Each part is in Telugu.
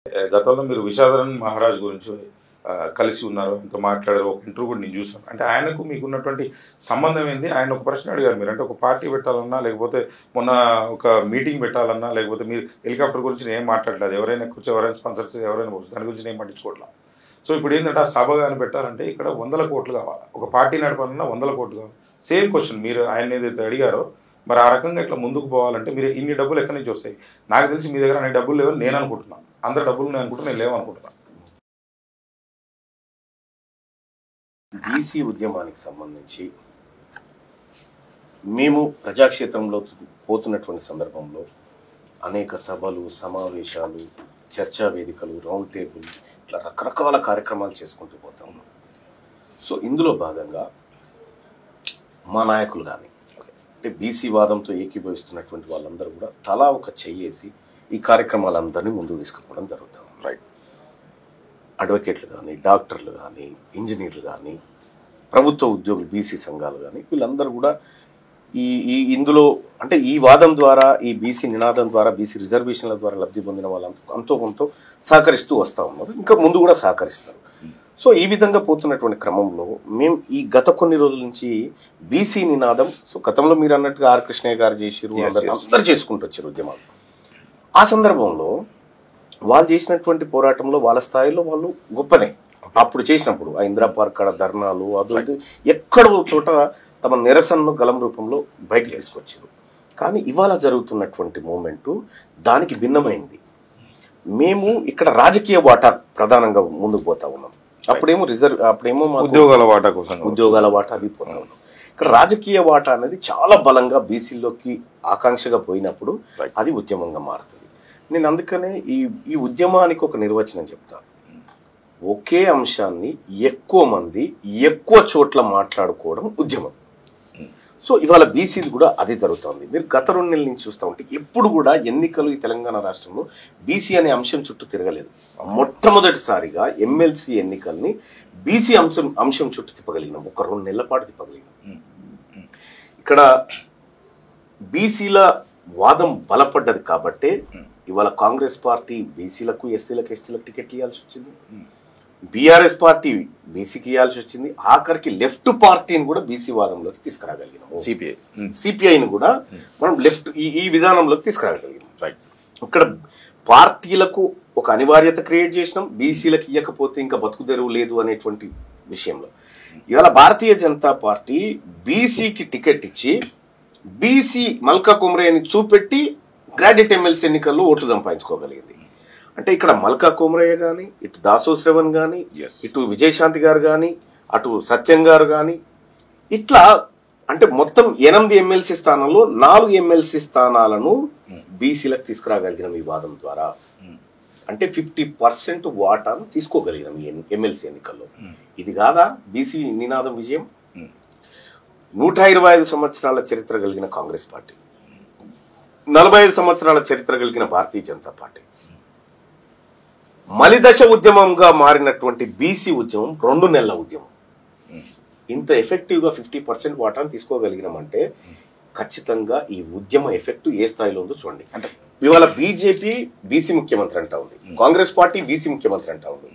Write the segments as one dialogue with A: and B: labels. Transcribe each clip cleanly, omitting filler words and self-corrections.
A: గతంలో మీరు విశాదరన్ మహారాజ్ గురించి కలిసి ఉన్నారు, ఆయనతో మాట్లాడారు, ఒక ఇంటర్వ్యూ కూడా నేను చూసాను. అంటే ఆయనకు మీకున్నటువంటి సంబంధం ఏంది? ఆయన ఒక ప్రశ్న అడిగారు మీరు, అంటే ఒక పార్టీ పెట్టాలన్నా, లేకపోతే మొన్న ఒక మీటింగ్ పెట్టాలన్నా, లేకపోతే మీరు హెలికాప్టర్ గురించి ఏం మాట్లాడలేదు, ఎవరైనా కూర్చో, ఎవరైనా స్పాన్సర్స్, ఎవరైనా దాని గురించి ఏం పట్టించుకోవట్లా. సో ఇప్పుడు ఏంటంటే ఆ సభ కానీ పెట్టాలంటే ఇక్కడ 100 కోట్లు కావాలి, ఒక పార్టీ నడపాలన్నా 100 కోట్లు కావాలి. సేమ్ క్వశ్చన్ మీరు ఆయన ఏదైతే అడిగారో, మరి ఆ రకంగా ఇట్లా ముందుకు పోవాలంటే మీరు ఇన్ని డబ్బులు ఎక్కడి నుంచి వస్తాయి? నాకు తెలిసి మీ దగ్గర అన్ని డబ్బులు లేవని నేను అనుకుంటున్నాను, అందరు డబ్బులు నేను అనుకుంటున్నా, నేను లేవనుకుంటున్నాను.
B: బీసీ ఉద్యమానికి సంబంధించి మేము ప్రజాక్షేత్రంలో పోతున్నటువంటి సందర్భంలో అనేక సభలు, సమావేశాలు, చర్చా వేదికలు, రౌండ్ టేబుల్, ఇట్లా రకరకాల కార్యక్రమాలు చేసుకుంటూ పోతా ఉన్నాం. సో ఇందులో భాగంగా మా నాయకులు కానీ, అంటే బీసీ వాదంతో ఏకీభవిస్తున్నటువంటి వాళ్ళందరూ కూడా తలా ఒక చెయ్యేసి ఈ కార్యక్రమాలందరినీ ముందుకు తీసుకుపోవడం జరుగుతాం. రైట్, అడ్వకేట్లు కానీ, డాక్టర్లు కానీ, ఇంజనీర్లు కానీ, ప్రభుత్వ ఉద్యోగులు, బీసీ సంఘాలు కానీ, వీళ్ళందరూ కూడా ఈ ఇందులో అంటే ఈ వాదం ద్వారా, ఈ బీసీ నినాదం ద్వారా, బీసీ రిజర్వేషన్ల ద్వారా లబ్ధి పొందిన వాళ్ళంతా అంతో కొంత సహకరిస్తూ వస్తూ ఉన్నారు, ఇంకా ముందు కూడా సహకరిస్తారు. సో ఈ విధంగా పోతున్నటువంటి క్రమంలో మేము ఈ గత కొన్ని రోజుల నుంచి బీసీ నినాదం, సో గతంలో మీరు అన్నట్టుగా ఆర్ కృష్ణయ్య గారు చేసిరు, అందరు చేసుకుంటూ వచ్చారు ఉద్యమాలు. ఆ సందర్భంలో వాళ్ళు చేసినటువంటి పోరాటంలో వాళ్ళ స్థాయిలో వాళ్ళు గొప్పనే. అప్పుడు చేసినప్పుడు ఆ ఇందిరా పార్క్ కాడ ధర్నాలు, అది ఎక్కడో చోట తమ నిరసనను గలం రూపంలో బయటకు తీసుకొచ్చారు. కానీ ఇవాళ జరుగుతున్నటువంటి మూమెంటు దానికి భిన్నమైంది. మేము ఇక్కడ రాజకీయ వాటా ప్రధానంగా ముందుకు పోతా ఉన్నాం. అప్పుడేమో ఉద్యోగాల వాటా అది పోతా ఉన్నాం. ఇక్కడ రాజకీయ వాటా అనేది చాలా బలంగా బీసీలోకి ఆకాంక్షగా పోయినప్పుడు అది ఉద్యమంగా మారుతుంది. నేను అందుకనే ఈ ఉద్యమానికి ఒక నిర్వచనం చెప్తాను. ఒకే అంశాన్ని ఎక్కువ మంది ఎక్కువ చోట్ల మాట్లాడుకోవడం ఉద్యమం. సో ఇవాళ బీసీలు కూడా అదే జరుగుతుంది. మీరు గత 2 నెలల నుంచి చూస్తూ ఉంటే ఎప్పుడు కూడా ఎన్నికలు ఈ తెలంగాణ రాష్ట్రంలో బీసీ అనే అంశం చుట్టూ తిరగలేదు. మొట్టమొదటిసారిగా ఎమ్మెల్సీ ఎన్నికల్ని బీసీ అంశం చుట్టూ తిప్పగలిగినాం. ఒక 2 నెలల పాటు తిప్పగలిగినాం. ఇక్కడ బీసీల వాదం బలపడ్డది కాబట్టే ఇవాళ కాంగ్రెస్ పార్టీ బీసీలకు, ఎస్సీలకు, ఎస్టీలకు టికెట్లు ఇవ్వాల్సి వచ్చింది. బీఆర్ఎస్ పార్టీ బీసీకి ఇవ్వాల్సి వచ్చింది. ఆఖరికి లెఫ్ట్ పార్టీని కూడా బీసీ వాదంలోకి తీసుకురాగలిగినాం. సిపిఐని కూడా మనం లెఫ్ట్ ఈ విధానంలోకి తీసుకురాగలిగినాం. రైట్, ఇక్కడ పార్టీలకు ఒక అనివార్యత క్రియేట్ చేసినాం. బీసీలకు ఇవ్వకపోతే ఇంకా బతుకు తెరువు లేదు అనేటువంటి విషయంలో ఇవాళ భారతీయ జనతా పార్టీ బీసీకి టికెట్ ఇచ్చి బీసీ మల్కా కుమ్రేని చూపెట్టి గ్రాడ్యుయేట్ ఎమ్మెల్సీ ఎన్నికల్లో ఓట్లు సంపాదించుకోగలిగింది. అంటే ఇక్కడ మల్కా కుమ్రయ్య కానీ, ఇటు దాసో శ్రవణ్ కానీ, ఇటు విజయశాంతి గారు కానీ, అటు సత్యం గారు కానీ, ఇట్లా అంటే మొత్తం 8 ఎమ్మెల్సీ స్థానాల్లో 4 ఎమ్మెల్సీ స్థానాలను బీసీలకు తీసుకురాగలిగినాం ఈ వాదం ద్వారా. అంటే 50% వాటాను తీసుకోగలిగినాం ఈ ఎమ్మెల్సీ ఎన్నికల్లో. ఇది కాదా బీసీ నినాదం విజయం? 125 సంవత్సరాల చరిత్ర కలిగిన కాంగ్రెస్ పార్టీ, 45 సంవత్సరాల చరిత్ర కలిగిన భారతీయ జనతా పార్టీ, మలిదశ ఉద్యమంగా మారినటువంటి బీసీ ఉద్యమం 2 నెలల ఉద్యమం. ఇంత ఎఫెక్టివ్గా 50% వాటాను తీసుకోగలిగినామంటే ఖచ్చితంగా ఈ ఉద్యమ ఎఫెక్ట్ ఏ స్థాయిలో ఉందో చూడండి. అంటే ఇవాళ బీజేపీ బీసీ ముఖ్యమంత్రి అంటా ఉంది, కాంగ్రెస్ పార్టీ బీసీ ముఖ్యమంత్రి అంటా ఉంది,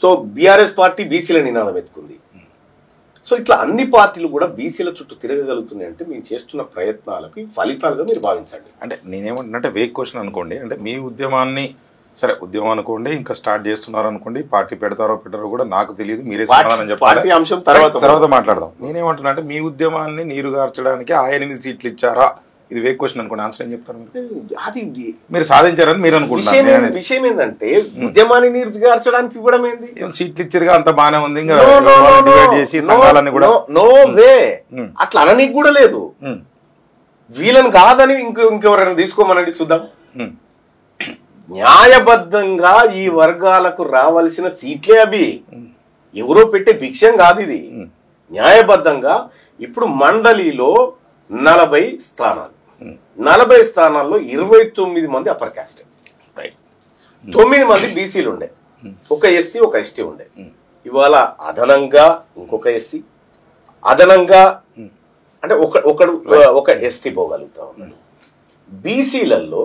B: సో బీఆర్ఎస్ పార్టీ బీసీల నినాదం ఎత్తుకుంది. సో ఇట్లా అన్ని పార్టీలు కూడా బీసీల చుట్టూ తిరగగలుగుతున్నాయి. అంటే మేము చేస్తున్న ప్రయత్నాలకి ఫలితాలుగా మీరు భావించండి.
A: అంటే నేనేమంటున్నా, వేక్ క్వశ్చన్ అనుకోండి, అంటే మీ ఉద్యమాన్ని, సరే ఉద్యమం అనుకోండి, ఇంకా స్టార్ట్ చేస్తున్నారు అనుకోండి, పార్టీ పెడతారో పెట్టారో కూడా నాకు తెలియదు, మీరే సమాధానం చెప్పాలి, అంశం తర్వాత మాట్లాడదాం. నేనేమంటున్నా అంటే మీ ఉద్యమాన్ని నీరుగార్చడానికి ఆ 8 సీట్లు ఇచ్చారా? ఇది వేక్ క్వశ్చన్ అనుకోండి, ఆన్సర్ ఏం చెప్తారు?
B: అది
A: మీరు సాధించారని మీరు అనుకుంటున్నారు.
B: విషయం ఏంటంటే ఉద్యమాన్ని నీరుగార్చడానికి ఇవ్వడం ఏంది?
A: సీట్లు ఇచ్చారుగా, అంత బాగానే ఉంది, ఇంకా డివైడ్ చేసి సంఘాలన్నీ కూడా
B: నో వే, అట్లా అననీకి కూడా లేదు. వీళ్ళని కాదని ఇంకెవరైనా తీసుకోమనండి చూద్దాం. న్యాయబద్ధంగా ఈ వర్గాలకు రావాల్సిన సీట్లే అవి, ఎవరో పెట్టే భిక్షం కాదు ఇది. న్యాయబద్ధంగా ఇప్పుడు మండలిలో 40 స్థానాలు, 40 స్థానాల్లో 29 మంది అప్పర్ క్యాస్ట్, 9 మంది బీసీలు ఉండే, ఒక ఎస్సీ ఒక ఎస్టీ ఉండే. ఇవాళ అదనంగా ఇంకొక ఎస్సీ, అదనంగా అంటే ఒక ఎస్టీ పోగలుగుతా ఉన్నాడు. బీసీలలో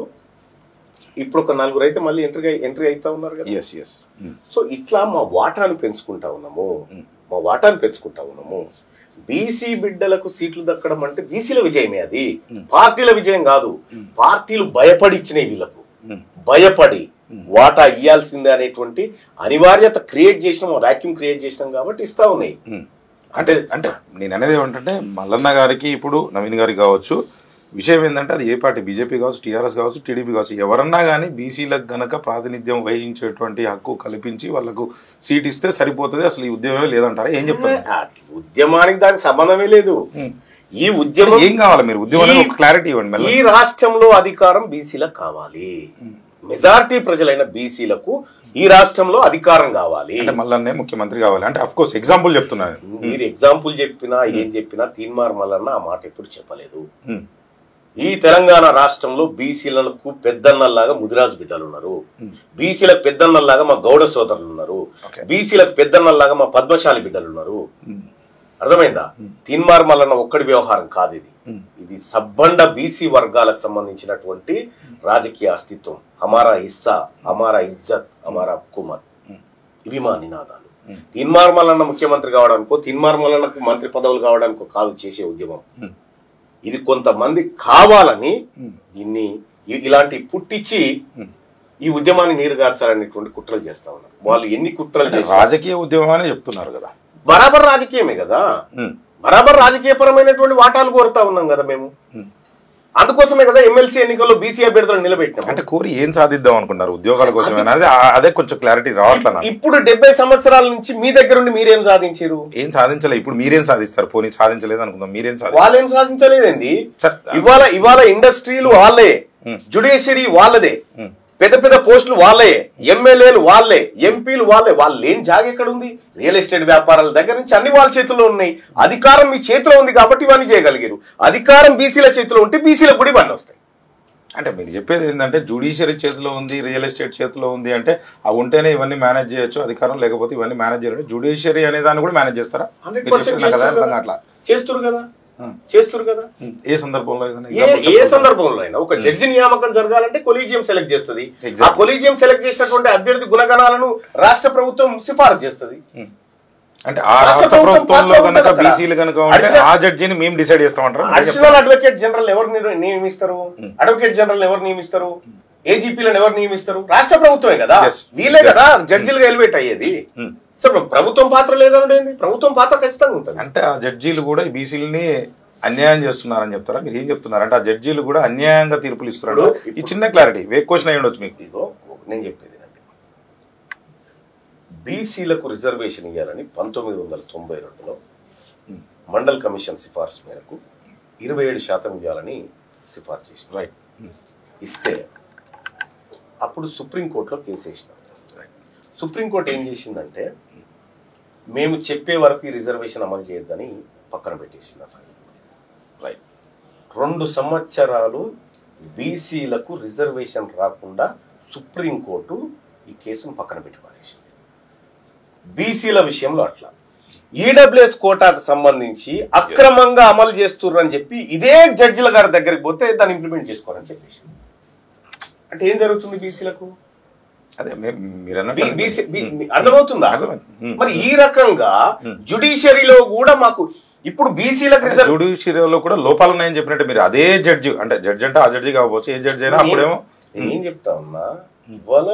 B: ఇప్పుడు ఒక 4 అయితే మళ్ళీ ఎంట్రీ అవుతా ఉన్నారు కదా.
A: Yes yes.
B: సో ఇట్లా మా వాటాను పెంచుకుంటా ఉన్నాము. బీసీ బిడ్డలకు సీట్లు దక్కడం అంటే బీసీల విజయమే, అది పార్టీల విజయం కాదు. పార్టీలు భయపడి ఇచ్చినాయి, వీళ్ళకు భయపడి వాటా ఇయ్యాల్సిందే అనేటువంటి అనివార్యత క్రియేట్ చేసినాం, వాక్యూమ్ క్రియేట్ చేసినాం కాబట్టి ఇస్తా ఉన్నాయి.
A: అంటే నేను అనేది ఏమంటే మల్లన్న గారికి ఇప్పుడు నవీన్ గారికి కావచ్చు, విషయం ఏంటంటే అది ఏ పార్టీ, బీజేపీ కావచ్చు, టీఆర్ఎస్ కావచ్చు, టీడీపీ కావచ్చు, ఎవరన్నా కానీ బీసీలకు గనక ప్రాతినిధ్యం వహించేటువంటి హక్కు కల్పించి వాళ్ళకు సీట్ ఇస్తే సరిపోతుంది, అసలు ఈ ఉద్యమమే లేదంటారా? ఏం చెప్తారు?
B: ఉద్యమానికి దానికి సంబంధమే లేదు. ఈ ఉద్యమం
A: ఏం కావాలి? మీరు ఉద్యమం క్లారిటీ ఇవ్వండి.
B: ఈ రాష్ట్రంలో అధికారం బీసీలకు కావాలి, మెజారిటీ ప్రజలైన బీసీలకు ఈ రాష్ట్రంలో అధికారం కావాలి,
A: మల్లన్నే ముఖ్యమంత్రి కావాలి అంటే అఫ్ కోర్స్ ఎగ్జాంపుల్ చెప్తున్నాను.
B: మీరు ఎగ్జాంపుల్ చెప్పినా ఏం చెప్పినా తీన్మార్ మల్లన్న ఆ మాట ఎప్పుడు చెప్పలేదు. ఈ తెలంగాణ రాష్ట్రంలో బీసీలకు పెద్దన్నల్లాగా ముదిరాజు బిడ్డలు ఉన్నారు, బీసీలకు పెద్దన్నల్లాగా మా గౌడ సోదరులు ఉన్నారు, బీసీలకు పెద్దన్నల్లాగా మా పద్మశాలి బిడ్డలు ఉన్నారు. అర్థమైందా? తీన్మార్ మల్లన్న ఒక్కడి వ్యవహారం కాదు ఇది. ఇది సబ్బండ బీసీ వర్గాలకు సంబంధించినటువంటి రాజకీయ అస్తిత్వం. హమారా హిస్సా, హమారా ఇజ్జత్, హమారా హక్కుమత్, ఇవి మా నినాదాలు. తీన్మార్ మల్లన్న ముఖ్యమంత్రి కావడానికో, తీన్మార్ మల్లన్నకు మంత్రి పదవులు కావడానికో కాదు చేసే ఉద్యమం. ఇది కొంతమంది కావాలని దీన్ని ఇలాంటి పుట్టించి ఈ ఉద్యమాన్ని నీరుగార్చాలనేటువంటి కుట్రలు చేస్తా ఉన్నారు. వాళ్ళు ఎన్ని కుట్రలు చేసి
A: రాజకీయ ఉద్యమం అని చెప్తున్నారు కదా,
B: బరాబర్ రాజకీయమే కదా, బరాబర్ రాజకీయపరమైనటువంటి వాటాలు కోరుతా ఉన్నాం కదా మేము. అందుకోసమే కదా ఎమ్మెల్సీ ఎన్నికల్లో బీసీ అభ్యర్థులను నిలబెట్టినాం.
A: అంటే కోరి ఏం సాధిద్దాం అనుకున్నారు? ఉద్యోగాల కోసం అదే కొంచెం క్లారిటీ రావట్లేదు.
B: ఇప్పుడు 70 సంవత్సరాల నుంచి మీ దగ్గర ఉండి మీరేం సాధించారు?
A: ఏం సాధించలేదు. ఇప్పుడు మీరేం సాధిస్తారు? పోనీ సాధించలేదు అనుకుందాం, మీరేం సాధించారు?
B: వాళ్ళేం సాధించలేదండి. ఇవాళ ఇండస్ట్రీలు వాళ్ళే, జ్యుడిషియరీ వాళ్ళదే, పెద్ద పెద్ద పోస్టులు వాళ్ళే, ఎమ్మెల్యేలు వాళ్ళే, ఎంపీలు వాళ్ళే. వాళ్ళు లేని జాగ ఎక్కడ ఉంది? రియల్ ఎస్టేట్ వ్యాపారాల దగ్గర నుంచి అన్ని వాళ్ళ చేతిలో ఉన్నాయి. అధికారం మీ చేతిలో ఉంది కాబట్టి ఇవన్నీ చేయగలిగారు. అధికారం బీసీల చేతిలో ఉంటే బీసీలకు కూడా ఇవన్నీ వస్తాయి.
A: అంటే మీరు చెప్పేది ఏంటంటే జ్యుడిషియరీ చేతిలో ఉంది, రియల్ ఎస్టేట్ చేతిలో ఉంది అంటే అవి ఉంటేనే ఇవన్నీ మేనేజ్ చేయొచ్చు, అధికారం లేకపోతే ఇవన్నీ మేనేజ్ చేయరు. జ్యుడిషియరీ అనే దాన్ని కూడా మేనేజ్ చేస్తారా?
B: 100% అట్లా చేస్తురు కదా.
A: ఏ సందర్భంలో
B: అయినా ఒక జడ్జి నియామకం జరగాలంటే కొలీజియం సెలెక్ట్ చేస్తుంది. ఆ కొలీజియం సెలెక్ట్ చేసినటువంటి అభ్యర్థి గుణగణాలను రాష్ట్ర ప్రభుత్వం సిఫారసు చేస్తుంది.
A: అంటే ఆ రాష్ట్ర ప్రభుత్వంలో కనుక బీసీలు కనుక ఉంటే ఆ జడ్జిని మేము డిసైడ్ చేస్తామంటారు.
B: అడిషనల్ అడ్వకేట్ జనరల్ ఎవరు నియమిస్తారు? అడ్వకేట్ జనరల్ ఎవరు నియమిస్తారు? ఏజీపీలను ఎవరు నియమిస్తారు? రాష్ట్ర ప్రభుత్వమే కదా, వీళ్ళే కదా జడ్జిలుగా ఎలివేట్ అయ్యేది. సార్ ప్రభుత్వం పాత్ర లేదనేది, ప్రభుత్వం పాత్ర ఖచ్చితంగా ఉంటుంది.
A: అంటే ఆ జడ్జీలు కూడా బీసీలని అన్యాయం చేస్తున్నారని చెప్తారా? మీరు ఏం చెప్తున్నారు? అంటే ఆ జడ్జీలు కూడా అన్యాయంగా తీర్పులు ఇస్తున్నారు. ఈ చిన్న క్లారిటీ క్వశ్చన్ అయ్యి ఉండొచ్చు మీకు.
B: నేను చెప్పేది బీసీలకు రిజర్వేషన్ ఇవ్వాలని 1992లో మండల్ కమిషన్ సిఫార్సు మేరకు 27% ఇవ్వాలని సిఫార్సు చేసింది.
A: రైట్.
B: ఇస్తే అప్పుడు సుప్రీంకోర్టులో కేసు వేసినాం. సుప్రీంకోర్టు ఏం చేసిందంటే మేము చెప్పే వరకు ఈ రిజర్వేషన్ అమలు చేయొద్దని పక్కన పెట్టేసింది. రైట్. 2 సంవత్సరాలు బీసీలకు రిజర్వేషన్ రాకుండా సుప్రీంకోర్టు ఈ కేసును పక్కన పెట్టి పారేసింది. బీసీల విషయంలో అట్లా ఈడబ్ల్యూఎస్ కోటాకు సంబంధించి అక్రమంగా అమలు చేస్తున్నారు అని చెప్పి ఇదే జడ్జిల గారి దగ్గరికి పోతే దాన్ని ఇంప్లిమెంట్ చేసుకోవాలని చెప్పేసి. అంటే ఏం జరుగుతుంది బీసీలకు?
A: అదే మీరు
B: అర్థమవుతుందా? మరి ఈ రకంగా జ్యుడిషియరీలో కూడా మాకు ఇప్పుడు బీసీలకు
A: జ్యుడిషియరీలో కూడా లోపాలు ఉన్నాయని చెప్పినట్టు మీరు అదే జడ్జి అంటే ఆ జడ్జి కావచ్చు, ఏ జడ్జి అయినా అప్పుడేమో
B: ఏం చెప్తా ఉన్నా, ఇవాళ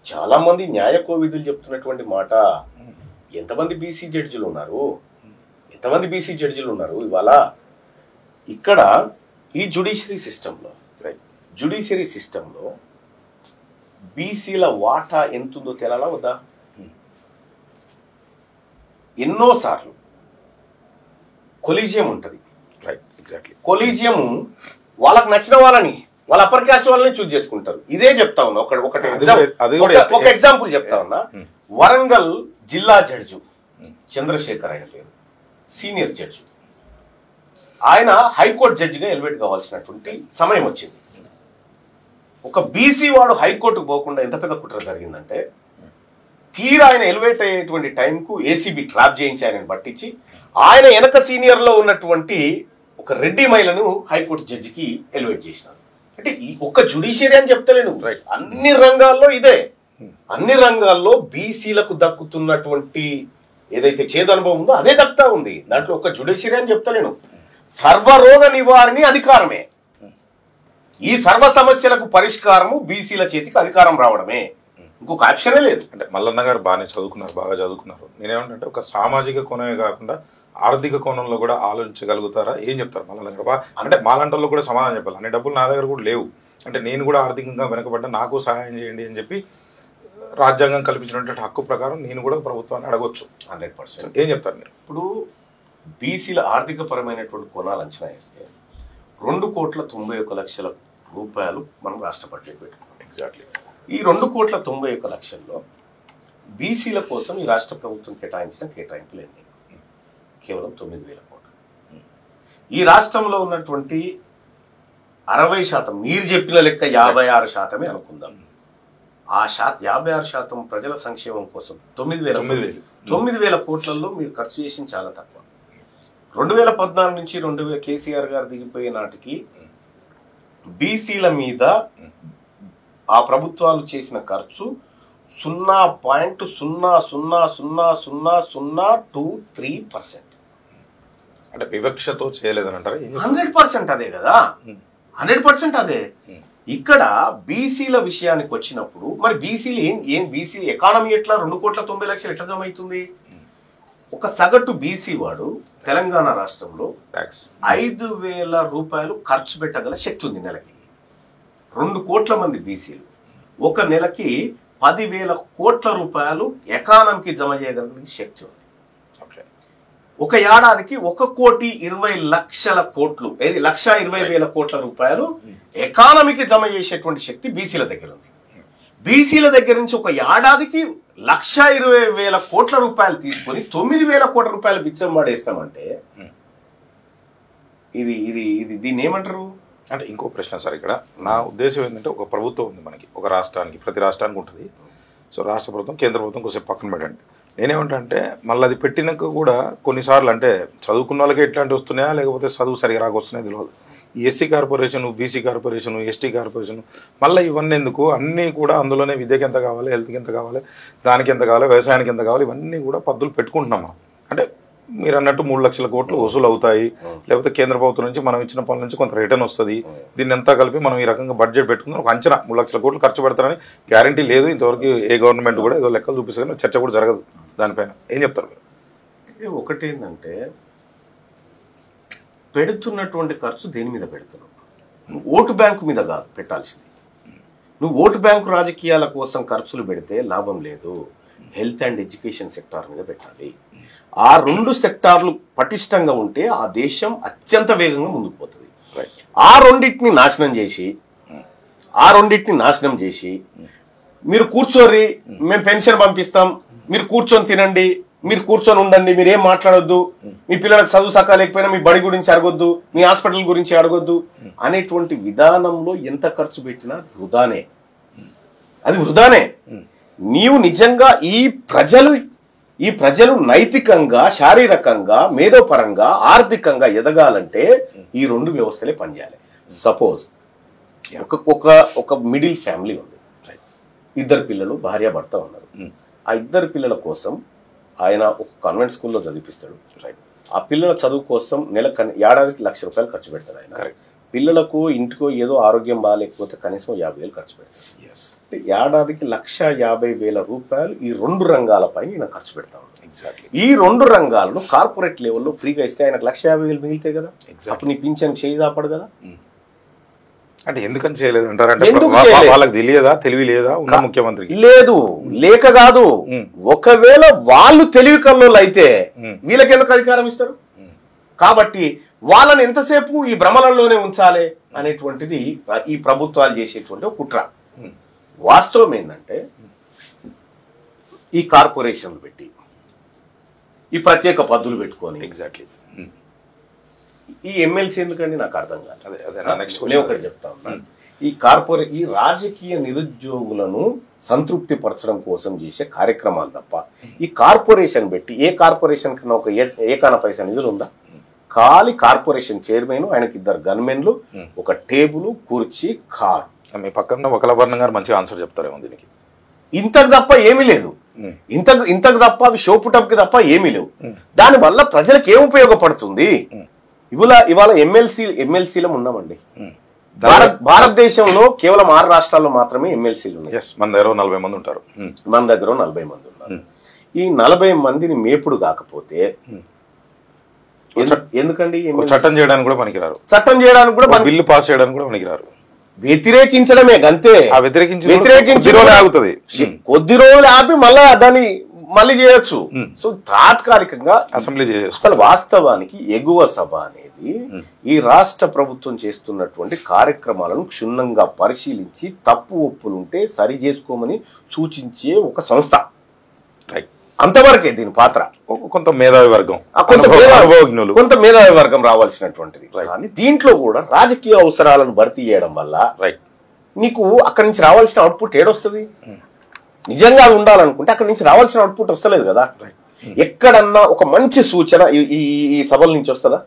B: చాలా మంది న్యాయ కోవిధులు చెప్తున్నటువంటి మాట, ఎంతమంది బీసీ జడ్జిలు ఉన్నారు, ఎంతమంది బీసీ జడ్జిలు ఉన్నారు ఇవాళ ఇక్కడ ఈ జ్యుడిషియరీ సిస్టంలో బీసీల వాటా ఎంతుందో తెలాలా వద్దా? ఎన్నోసార్లు కొలీజియం ఉంటుంది.
A: Right, exactly.
B: కొలీజియం వాళ్ళకి నచ్చిన వాళ్ళని, వాళ్ళ అప్పర్ క్యాస్ట్ వాళ్ళని చూజ్ చేసుకుంటారు. ఇదే చెప్తా ఉన్నా, ఒక ఎగ్జాంపుల్ చెప్తా ఉన్నా. వరంగల్ జిల్లా జడ్జు చంద్రశేఖర్ ఆయన పేరు, సీనియర్ జడ్జి. ఆయన హైకోర్టు జడ్జిగా ఎలివేట్ కావాల్సినటువంటి సమయం వచ్చింది. ఒక బీసీ వాడు హైకోర్టుకు పోకుండా ఎంత పెద్ద కుట్ర జరిగిందంటే, తీరా ఆయన ఎలివేట్ అయ్యేటువంటి టైంకు ఏసీబీ ట్రాప్ చేయించి ఆయనను పట్టించి ఆయన వెనక సీనియర్ లో ఉన్నటువంటి ఒక రెడ్డి మహిళను హైకోర్టు జడ్జికి ఎలివేట్ చేసినారు. అంటే ఈ ఒక్క జ్యుడిషియరీ అని చెప్తలేను, అన్ని రంగాల్లో ఇదే. అన్ని రంగాల్లో బీసీలకు దక్కుతున్నటువంటి ఏదైతే చేదు అనుభవం ఉందో అదే దక్కుతా ఉంది. దాంట్లో ఒక జ్యుడిషియరీ అని చెప్తలేను. సర్వరోగ నివారణి అధికారమే. ఈ సర్వ సమస్యలకు పరిష్కారము బీసీల చేతికి అధికారం రావడమే, ఇంకొక ఆప్షనే లేదు.
A: అంటే మల్లన్న గారు బాగానే చదువుకున్నారు, బాగా చదువుకున్నారు. నేనేమంటే ఒక సామాజిక కోణమే కాకుండా ఆర్థిక కోణంలో కూడా ఆలోచించగలుగుతారా? ఏం చెప్తారు మల్లన్న గారు? అంటే మాలంటల్లో కూడా సమాధానం చెప్పాలి. అన్ని డబ్బులు నా దగ్గర కూడా లేవు, అంటే నేను కూడా ఆర్థికంగా వెనకబడ్డా, నాకు సహాయం చేయండి అని చెప్పి రాజ్యాంగం కల్పించినటువంటి హక్కు ప్రకారం నేను కూడా ప్రభుత్వాన్ని అడగొచ్చు.
B: 100%.
A: ఏం చెప్తారు మీరు?
B: ఇప్పుడు బీసీల ఆర్థిక పరమైనటువంటి కోణాలు అంచనా వేస్తే 2,91,00,000 రూపాయలు మనం రాష్ట్ర బడ్జెట్ పెట్టుకున్నాం.
A: ఎగ్జాక్ట్లీ.
B: ఈ 2,91,00,000లో బీసీల కోసం ఈ రాష్ట్ర ప్రభుత్వం కేటాయించిన కేటాయింపులు ఎన్ని? కేవలం 9,000 కోట్లు. ఈ రాష్ట్రంలో ఉన్నటువంటి 60%, మీరు చెప్పిన లెక్క 56% అనుకుందాం. ఆ 56% ప్రజల సంక్షేమం కోసం 9,000 కోట్లలో మీరు ఖర్చు చేసింది చాలా తక్కువ. 2014 నుంచి కేసీఆర్ గారు దిగిపోయే నాటికి బీసీల మీద ఆ ప్రభుత్వాలు చేసిన ఖర్చు 0.00000023%.
A: అంటే వివక్షతో చేయలేదని అంటారా?
B: 100% అదే కదా, 100% అదే. ఇక్కడ బీసీల విషయానికి వచ్చినప్పుడు మరి బీసీలు ఏం బీసీ ఎకానమీ ఎట్లా 2,90,00,000 ఎట్లా జమ అవుతుంది? ఒక సగటు బీసీ వాడు తెలంగాణ రాష్ట్రంలో 5,000 రూపాయలు ఖర్చు పెట్టగల శక్తి ఉంది నెలకి. 2 కోట్ల మంది బీసీలు ఒక నెలకి 10,000 కోట్ల రూపాయలు ఎకానమీకి జమ చేయగలిగిన శక్తి ఉంది. ఒక ఏడాదికి 1,20,00,000 కోట్లు, 1,20,000 కోట్ల రూపాయలు ఎకానమీకి జమ చేసేటువంటి శక్తి బీసీల దగ్గర ఉంది. బీసీల దగ్గర నుంచి ఒక ఏడాదికి 1,20,000 కోట్ల రూపాయలు తీసుకొని 9,000 కోట్ల రూపాయలు బిచ్చం పడేస్తామంటే దీన్ని ఏమంటారు?
A: అంటే ఇంకో ప్రశ్న సార్, ఇక్కడ నా ఉద్దేశం ఏంటంటే ఒక ప్రభుత్వం ఉంది మనకి, ఒక రాష్ట్రానికి, ప్రతి రాష్ట్రానికి ఉంటుంది. సో రాష్ట్ర ప్రభుత్వం, కేంద్ర ప్రభుత్వం కొంచెం పక్కన పెట్టండి. నేనేమంటే మళ్ళీ అది పెట్టినాక కూడా కొన్నిసార్లు అంటే చదువుకున్న వాళ్ళకి ఎట్లాంటి వస్తున్నాయా లేకపోతే చదువు సరిగా రాకొస్తున్నాయో తెలియదు. ఈ SC corporation, BC corporation, ST corporation, మళ్ళీ ఇవన్నీ ఎందుకు? అన్నీ కూడా అందులోనే విద్యకి ఎంత కావాలి, హెల్త్కి ఎంత కావాలి, దానికి ఎంత కావాలి, వ్యవసాయానికి ఎంత కావాలి, ఇవన్నీ కూడా పద్ధతులు పెట్టుకుంటున్నామా? అంటే మీరు అన్నట్టు 3,00,000 కోట్లు వసూలు అవుతాయి, లేకపోతే కేంద్ర ప్రభుత్వం నుంచి మనం ఇచ్చిన పనుల నుంచి కొంత రిటర్న్ వస్తుంది. దీన్ని అంతా కలిపి మనం ఈ రకంగా బడ్జెట్ పెట్టుకుని ఒక అంచనా 3,00,000 కోట్లు ఖర్చు పెడతారని గ్యారంటీ లేదు. ఇంతవరకు ఏ గవర్నమెంట్ కూడా ఏదో లెక్కలు చూపిస్తుంది, చర్చ కూడా జరగదు దానిపైన. ఏం చెప్తారు మీరు?
B: ఒకటేంటంటే పెడుతున్నటువంటి ఖర్చు దేని మీద పెడుతున్నావు? ఓటు బ్యాంకు మీద కాదు పెట్టాల్సింది. నువ్వు ఓటు బ్యాంకు రాజకీయాల కోసం ఖర్చులు పెడితే లాభం లేదు. హెల్త్ అండ్ ఎడ్యుకేషన్ సెక్టార్ మీద పెట్టాలి. ఆ 2 సెక్టార్లు పటిష్టంగా ఉంటే ఆ దేశం అత్యంత వేగంగా ముందుకు పోతుంది. ఆ రెండింటిని నాశనం చేసి మీరు కూర్చోరి, మేము పెన్షన్ పంపిస్తాం, మీరు కూర్చొని తినండి, మీరు కూర్చొని ఉండండి, మీరేం మాట్లాడొద్దు, మీ పిల్లలకు చదువు సకాలేకపోయినా మీ బడి గురించి అడగొద్దు, మీ హాస్పిటల్ గురించి అడగొద్దు అనేటువంటి విధానంలో ఎంత ఖర్చు పెట్టినా వృధానే. అది వృధానే. నీవు నిజంగా ఈ ప్రజలు నైతికంగా, శారీరకంగా, మేధోపరంగా, ఆర్థికంగా ఎదగాలంటే ఈ 2 వ్యవస్థలే పనిచేయాలి. సపోజ్ ఒక మిడిల్ ఫ్యామిలీ ఉంది, 2 పిల్లలు, భార్య భర్త ఉన్నారు. ఆ 2 పిల్లల కోసం ఆయన ఒక కాన్వెంట్ స్కూల్లో చదివిపిస్తాడు. ఆ పిల్లల చదువు కోసం ఏడాదికి 1,00,000 రూపాయలు ఖర్చు పెడతాడు ఆయన. పిల్లలకు ఇంటికో ఏదో ఆరోగ్యం బాగాలేకపోతే కనీసం 50,000 ఖర్చు పెడతాడు. అంటే ఏడాదికి 1,50,000 రూపాయలు ఈ 2 రంగాలపై నేను ఖర్చు పెడతా ఉంటాను. ఈ 2 రంగాలను కార్పొరేట్ లెవెల్లో ఫ్రీగా ఇస్తే ఆయనకు 1,50,000 మిగిలితే కదా, అప్పుడు నీ పింఛన్ చేయి దాపడు కదా.
A: అంటే ఎందుకని చేయలేదు అంటారు? వాళ్ళకి తెలియదా, తెలివి లేదా ఉన్న ముఖ్యమంత్రికి?
B: లేదు, లేక కాదు. ఒకవేళ వాళ్ళు తెలివి కల్లోలు అయితే వీళ్ళకి ఎందుకు అధికారం ఇస్తారు? కాబట్టి వాళ్ళని ఎంతసేపు ఈ భ్రమలలోనే ఉంచాలి అనేటువంటిది ఈ ప్రభుత్వాలు చేసేటువంటి కుట్ర. వాస్తవం ఏంటంటే ఈ కార్పొరేషన్లు పెట్టి, ఈ ప్రత్యేక పద్ధతులు పెట్టుకొని, ఈ ఎమ్మెల్సీ ఎందుకండి నాకు అర్థం కాదు. నేను ఒకటి చెప్తా ఉన్నాను, ఈ రాజకీయ నిరుద్యోగులను సంతృప్తి పరచడం కోసం చేసే కార్యక్రమాలు తప్ప ఈ కార్పొరేషన్ పెట్టి ఏ కార్పొరేషన్ కన్నా ఒక ఏకాన పైసా నిధులు ఉందా? ఖాళీ కార్పొరేషన్ చైర్మన్, ఆయనకి 2 గన్మెన్లు, ఒక టేబుల్, కుర్చీ, కారు.
A: మీ పక్కన వకలాభరణం గారు మంచిగా ఆన్సర్ చెప్తారేమో దీనికి.
B: ఇంతకు తప్ప ఏమీ లేదు. ఇంతకు తప్ప అవి షోపుటప్కి తప్ప ఏమీ లేవు. దానివల్ల ప్రజలకు ఏం ఉపయోగపడుతుంది? ఇవాళ ఎమ్మెల్సీలో ఉన్నామండి. భారతదేశంలో కేవలం 6 రాష్ట్రాల్లో మాత్రమే ఎమ్మెల్సీలు ఉన్నాయి.
A: మన దగ్గర 40 మంది ఉంటారు.
B: మన దగ్గర 40 మంది ఉన్నారు. ఈ 40 మందిని మేపుడు కాకపోతే ఎందుకండి?
A: చట్టం చేయడానికి కూడా పనికిరారు.
B: చట్టం చేయడానికి కూడా,
A: బిల్లు పాస్ చేయడానికి కూడా పనికిరారు.
B: వ్యతిరేకించడమే గంతే.
A: వ్యతిరేకించి ఆగుతుంది.
B: కొద్ది రోజులు ఆపి మళ్ళీ చేయొచ్చు. సో తాత్కాలికంగా
A: అసెంబ్లీ
B: అసలు వాస్తవానికి ఎగువ సభ అనేది ఈ రాష్ట్ర ప్రభుత్వం చేస్తున్నటువంటి కార్యక్రమాలను క్షుణ్ణంగా పరిశీలించి తప్పు ఒప్పులుంటే సరి చేసుకోమని సూచించే ఒక సంస్థ. అంతవరకే దీని పాత్ర.
A: కొంత మేధావి వర్గం,
B: కొంత మేధావి వర్గం రావాల్సినటువంటిది. కానీ దీంట్లో కూడా రాజకీయ అవసరాలను భర్తీ చేయడం వల్ల నీకు అక్కడి నుంచి రావాల్సిన అవుట్పుట్ ఏడొస్తుంది? నిజంగా ఉండాలనుకుంటే అక్కడి నుంచి రావాల్సిన అవుట్పుట్ వస్తలేదు కదా. ఎక్కడన్నా ఒక మంచి సూచన ఈ సభల నుంచి వస్తుందా?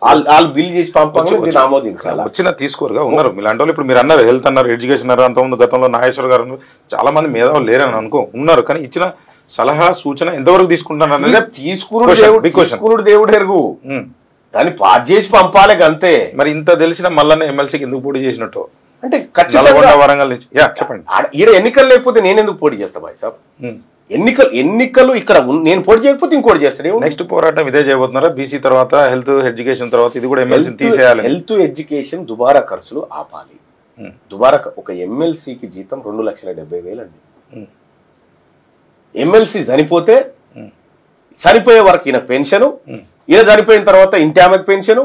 B: వాళ్ళు బిల్ చేసి పంపాలి, ఆమోదించాలి.
A: వచ్చినా తీసుకోరుగా ఉన్నారు ఇలాంటి వాళ్ళు. ఇప్పుడు మీరు అన్నారు హెల్త్ అన్నారు, ఎడ్యుకేషన్ అన్నారు, అంతకుముందు గతంలో నాగేశ్వర గారు చాలా మంది మేధావులు లేరని ఉన్నారు. కానీ ఇచ్చిన సలహా సూచన ఎంతవరకు తీసుకుంటారు అనేది
B: తీసుకున్నాడు దేవుడు ఎరుగు. దాన్ని పాస్ చేసి పంపాలి అంతే.
A: మరి ఇంత తెలిసిన మళ్ళీ ఎమ్మెల్సీకి ఎందుకు పోటీ చేసినట్టు
B: అంటే ఖచ్చితంగా
A: వరంగల్ నుంచి చెప్పండి.
B: ఈడ ఎన్నికలు లేకపోతే నేను ఎందుకు పోటీ చేస్తా బాయ్ సాబ్? ఎన్నికలు ఇక్కడ నేను పోటీ చేయకపోతే ఇంకోటి చేస్తాడు.
A: నెక్స్ట్ పోరాటం ఇదే చేయబోతున్నారా? బీసీ తర్వాత హెల్త్ ఎడ్యుకేషన్ తర్వాత ఇది కూడా ఎమ్మెల్సీ తీసేయాలి.
B: హెల్త్ ఎడ్యుకేషన్ దుబారా ఖర్చులు ఆపాలి. దుబారా ఒక ఎమ్మెల్సీకి జీతం 2,70,000 అండి. ఎమ్మెల్సీ చనిపోతే చనిపోయే వరకు ఈయన పెన్షన్, ఈయన చనిపోయిన తర్వాత ఇంటి ఆమెకు పెన్షన్,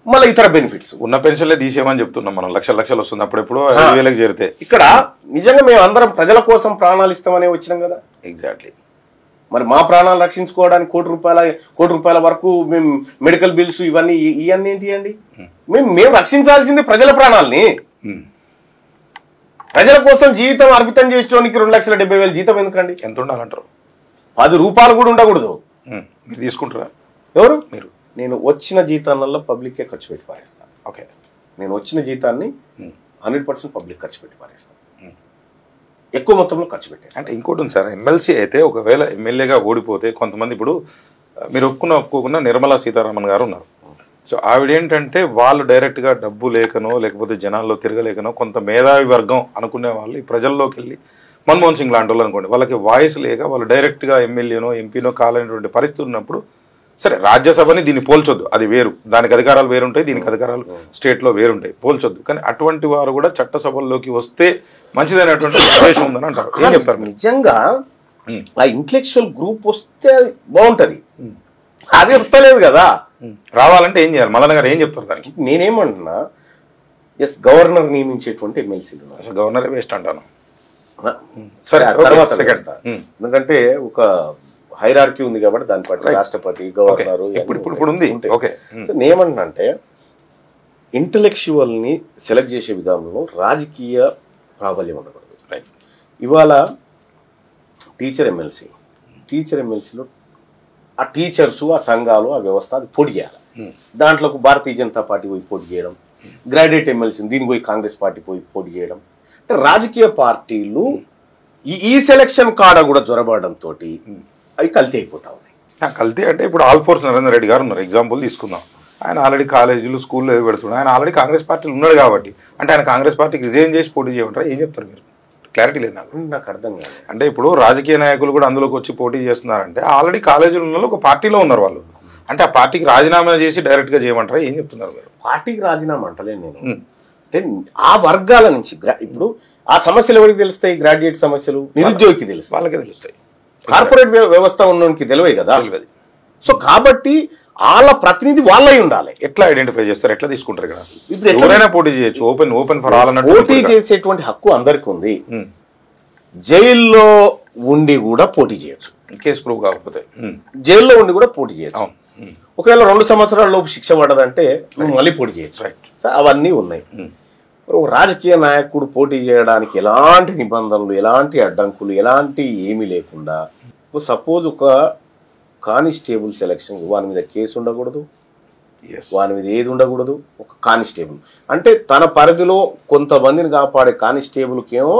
B: మళ్ళీ ఇతర బెనిఫిట్స్.
A: ఉన్న పెన్షన్లే తీసేయమని చెప్తున్నాం మనం. లక్షలు వస్తుంది అప్పుడెప్పుడు 5,000కి చేరితే.
B: ఇక్కడ నిజంగా మేము అందరం ప్రజల కోసం ప్రాణాలు ఇస్తామనే వచ్చినాం కదా.
A: ఎగ్జాక్ట్లీ.
B: మరి మా ప్రాణాలు రక్షించుకోవడానికి కోటి రూపాయల వరకు మేము మెడికల్ బిల్స్ ఇవన్నీ ఏంటి అండి? మేము రక్షించాల్సింది ప్రజల ప్రాణాలని. ప్రజల కోసం జీవితం అర్పితం చేసేటానికి 2,70,000 జీతం ఎందుకండి?
A: ఎంత ఉండాలంటారు?
B: 10 రూపాయలు కూడా ఉండకూడదు.
A: మీరు తీసుకుంటారా?
B: ఎవరు? మీరు. నేను వచ్చిన జీతాలలో పబ్లిక్కే ఖర్చు పెట్టి పారేస్తాను.
A: ఓకే. నేను
B: వచ్చిన జీతాన్ని 100% పబ్లిక్ ఖర్చు పెట్టి పారేస్తాను. ఎక్కువ మొత్తంలో ఖర్చు పెట్టాను.
A: అంటే ఇంకోటి ఉంది సార్, ఎమ్మెల్సీ అయితే ఒకవేళ ఎమ్మెల్యేగా ఓడిపోతే కొంతమంది, ఇప్పుడు మీరు ఒప్పుకున్నా నిర్మలా సీతారామన్ గారు ఉన్నారు. సో ఆవిడేంటంటే వాళ్ళు డైరెక్ట్గా డబ్బు లేకనో లేకపోతే జనాల్లో తిరగలేకనో కొంత మేధావి వర్గం అనుకునే వాళ్ళు ఈ ప్రజల్లోకి వెళ్ళి మన్మోహన్ సింగ్ లాంటి వాళ్ళు అనుకోండి, వాళ్ళకి వాయిస్ లేక వాళ్ళు డైరెక్ట్గా ఎమ్మెల్యేనో ఎంపీనో కాలనేటువంటి పరిస్థితి ఉన్నప్పుడు, సరే రాజ్యసభని దీన్ని పోల్చొద్దు, అది వేరు, దానికి అధికారాలు వేరుంటాయి, దీనికి అధికారాలు స్టేట్లో వేరుంటాయి, పోల్చొద్దు. కానీ అటువంటి వారు కూడా చట్టసభల్లోకి వస్తే మంచిదైనటువంటి ఉద్దేశం ఉందని అంటారు. ఏం చెప్తారు?
B: నిజంగా ఆ ఇంటలెక్చువల్ గ్రూప్ వస్తే బాగుంటది. అది వస్తలేదు కదా.
A: రావాలంటే ఏం చేయాలి? మల్లన్న గారు ఏం చెప్తారు దానికి?
B: నేనేమంటున్నా, గవర్నర్ నియమించేటువంటి ఎమ్మెల్సీలు
A: అసలు గవర్నరే వేస్ట్ అంటాను.
B: సరే తర్వాత ఎందుకంటే ఒక హైరార్కీ ఉంది కాబట్టి దాని పట్ల రాష్ట్రపతి, గవర్నర్
A: ఇప్పుడు ఉంది.
B: నేనేమంటున్నా అంటే ఇంటలెక్చువల్ ని సెలెక్ట్ చేసే విధానంలో రాజకీయ ప్రాబల్యం ఉండకూడదు. ఇవాళ టీచర్ ఎమ్మెల్సీలో ఆ టీచర్స్, ఆ సంఘాలు, ఆ వ్యవస్థ అది పోటీ చేయాలి. దాంట్లో భారతీయ జనతా పార్టీ పోయి పోటీ చేయడం, గ్రాడ్యుయేట్ ఎమ్మెల్సీ దీనికి పోయి కాంగ్రెస్ పార్టీ పోయి పోటీ చేయడం, అంటే రాజకీయ పార్టీలు ఈ సెలక్షన్ కాడ కూడా జొరబడంతో అవి కల్తీ అయిపోతా ఉన్నాయి.
A: కల్తీ అంటే ఇప్పుడు ఆల్ఫోర్స్ నరేందర్ రెడ్డి గారు ఉన్నారు, ఎగ్జాంపుల్ తీసుకుందాం. ఆయన ఆల్రెడీ కాలేజీలు, స్కూల్లో పెడుతున్నాడు. ఆయన ఆల్రెడీ కాంగ్రెస్ పార్టీలు ఉన్నాడు కాబట్టి, అంటే ఆయన కాంగ్రెస్ పార్టీకి రిజైన్ చేసి పోటీ చేయమంటారా? ఏం చెప్తారు మీరు? క్లారిటీ లేదు
B: నాకు అర్థం కాదు.
A: అంటే ఇప్పుడు రాజకీయ నాయకులు కూడా అందులోకి వచ్చి పోటీ చేస్తున్నారంటే ఆల్రెడీ కాలేజీలో ఉన్న ఒక పార్టీలో ఉన్నారు వాళ్ళు. అంటే ఆ పార్టీకి రాజీనామా చేసి డైరెక్ట్ గా చేయమంటారా? ఏం చెప్తున్నారు మీరు?
B: పార్టీకి రాజీనామా అంటలేను నేను. అంటే ఆ వర్గాల నుంచి ఇప్పుడు ఆ సమస్యలు ఎవరికి తెలుస్తాయి? గ్రాడ్యుయేట్ సమస్యలు నిరుద్యోగికి తెలుస్తాయి,
A: వాళ్ళకే తెలుస్తాయి.
B: కార్పొరేట్ వ్యవస్థ ఉన్నోనికి తెలివే కదా. సో కాబట్టి వాళ్ళ ప్రతినిధి వాళ్ళై ఉండాలి.
A: ఎట్లా ఐడెంటిఫై చేస్తారు? ఎట్లా తీసుకుంటారు? ఇక్కడ ఇప్పుడు ఎవరైనా పోటీ చేయొచ్చు, ఓపెన్ ఫర్ ఆల్ అన్నట్టు.
B: పోటీ చేసేటువంటి హక్కు అందరికి ఉంది. జైల్లో ఉండి కూడా పోటీ చేయొచ్చు,
A: కేసు ప్రూవ్ కాకపోతే.
B: జైల్లో ఉండి కూడా పోటీ చేయొచ్చు. ఒకవేళ 2 సంవత్సరాల లోపు శిక్ష పడదంటే నువ్వు మళ్ళీ పోటీ చేయొచ్చు. అవన్నీ ఉన్నాయి. రాజకీయ నాయకుడు పోటీ చేయడానికి ఎలాంటి నిబంధనలు, ఎలాంటి అడ్డంకులు, ఎలాంటి ఏమీ లేకుండా, సపోజ్ ఒక కానిస్టేబుల్ సెలక్షన్, వాని మీద కేసు ఉండకూడదు,
A: Yes.
B: వాని మీద ఏది ఉండకూడదు, ఒక కానిస్టేబుల్ అంటే తన పరిధిలో కొంతమందిని కాపాడే కానిస్టేబుల్కి ఏమో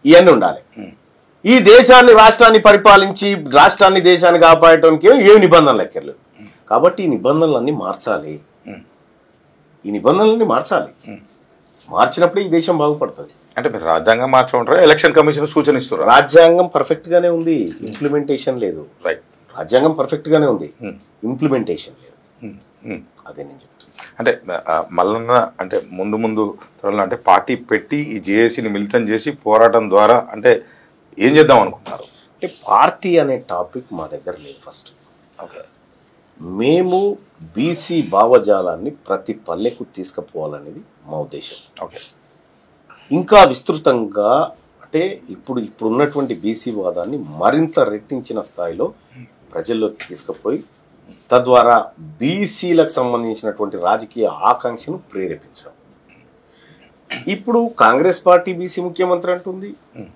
B: ఇవన్నీ ఉండాలి. ఈ దేశాన్ని రాష్ట్రాన్ని పరిపాలించి రాష్ట్రాన్ని దేశాన్ని కాపాడటానికి ఏమి నిబంధనలు ఎక్కర్లేదు. కాబట్టి ఈ నిబంధనలన్నీ మార్చాలి, ఈ నిబంధనలన్నీ మార్చాలి. మార్చినప్పుడే ఈ దేశం బాగుపడుతుంది.
A: అంటే మీరు రాజ్యాంగం మార్చమంటారా, ఎలక్షన్ కమిషన్ సూచన ఇస్తారు?
B: రాజ్యాంగం పర్ఫెక్ట్ గానే ఉంది, ఇంప్లిమెంటేషన్ లేదు.
A: రైట్.
B: రాజ్యాంగం పర్ఫెక్ట్ గానే ఉంది, ఇంప్లిమెంటేషన్ లేదు. అదే నేను చెప్తాను.
A: అంటే మల్లన్న అంటే ముందు త్వరలో అంటే పార్టీ పెట్టి ఈ జేఏసీని మిళితం చేసి పోరాటం ద్వారా అంటే ఏం చేద్దాం అనుకుంటున్నారు?
B: అంటే పార్టీ అనే టాపిక్ మా దగ్గర లేదు. ఫస్ట్
A: ఓకే,
B: మేము బీసీ భావజాలాన్ని ప్రతి పల్లెకు తీసుకుపోవాలనేది మా ఉద్దేశం.
A: ఓకే,
B: ఇంకా విస్తృతంగా అంటే ఇప్పుడు ఉన్నటువంటి బీసీ వాదాన్ని మరింత రెట్టించిన స్థాయిలో ప్రజల్లోకి తీసుకుపోయి తద్వారా బీసీలకు సంబంధించినటువంటి రాజకీయ ఆకాంక్షను ప్రేరేపించడం. ఇప్పుడు కాంగ్రెస్ పార్టీ బీసీ ముఖ్యమంత్రి అంటుంది,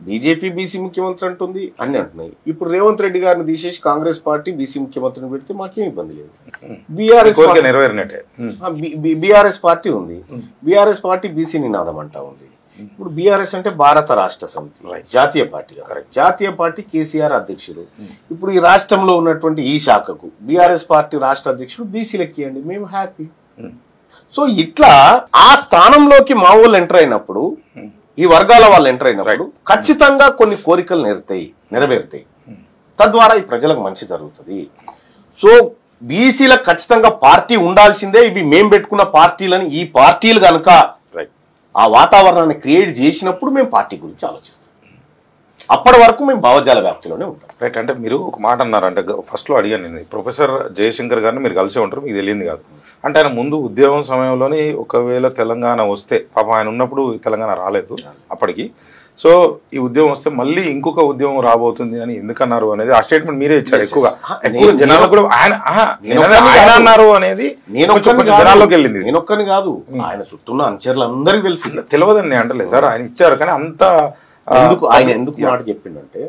B: బీజేపీ బీసీ ముఖ్యమంత్రి అంటుంది, అన్ని అంటున్నాయి. ఇప్పుడు రేవంత్ రెడ్డి గారిని తీసేసి కాంగ్రెస్ పార్టీ బీసీ ముఖ్యమంత్రిని పెడితే మాకేం ఇబ్బంది లేదు. బీఆర్ఎస్ పార్టీ ఉంది, బీఆర్ఎస్ పార్టీ బీసీ నినాదం అంటా ఉంది. ఇప్పుడు బీఆర్ఎస్ అంటే భారత రాష్ట్ర సమితి, జాతీయ పార్టీ. జాతీయ పార్టీ కేసీఆర్ అధ్యక్షుడు. ఇప్పుడు ఈ రాష్ట్రంలో ఉన్నటువంటి ఈ శాఖకు బీఆర్ఎస్ పార్టీ రాష్ట్ర అధ్యక్షుడు బీసీలకి ఇవ్వండి, మేము హ్యాపీ. సో ఇట్లా ఆ స్థానంలోకి మా వాళ్ళు ఎంటర్ అయినప్పుడు, ఈ వర్గాల వాళ్ళు ఎంటర్ అయినప్పుడు ఖచ్చితంగా కొన్ని కోరికలు నెరవేరుతాయి. తద్వారా ఈ ప్రజలకు మంచి జరుగుతుంది. సో బీసీలకు ఖచ్చితంగా పార్టీ ఉండాల్సిందే. ఇవి మేము పెట్టుకున్న పార్టీలని ఈ పార్టీలు కనుక ఆ వాతావరణాన్ని క్రియేట్ చేసినప్పుడు మేము పార్టీ గురించి ఆలోచిస్తాం. అప్పటి వరకు మేము భావజాల వ్యాప్తిలోనే ఉంటాం.
A: రైట్. అంటే మీరు ఒక మాట అన్నారు, అంటే ఫస్ట్లో అడిగాను నేను, ప్రొఫెసర్ జయశంకర్ గారిని మీరు కలిసే ఉంటారు, మీకు తెలియదు కాదు. అంటే ఆయన ముందు ఉద్యమం సమయంలోని ఒకవేళ తెలంగాణ వస్తే, పాపం ఆయన ఉన్నప్పుడు తెలంగాణ రాలేదు అప్పటికి, సో ఈ ఉద్యమం వస్తే మళ్ళీ ఇంకొక ఉద్యమం రాబోతుంది అని ఎందుకన్నారు అనేది ఆ స్టేట్మెంట్ మీరే ఇచ్చారు. ఎక్కువ జనాలకు కూడా ఆయన అన్నారు అనేది జనాల్లోకి వెళ్ళింది.
B: నేను ఒక్కని కాదు, ఆయన చుట్టూ అనుచరులు అందరికీ
A: తెలియదని అంటలేదు సార్, ఆయన ఇచ్చారు. కానీ అంత
B: ఆయన ఎందుకు మాట చెప్పిండంటే,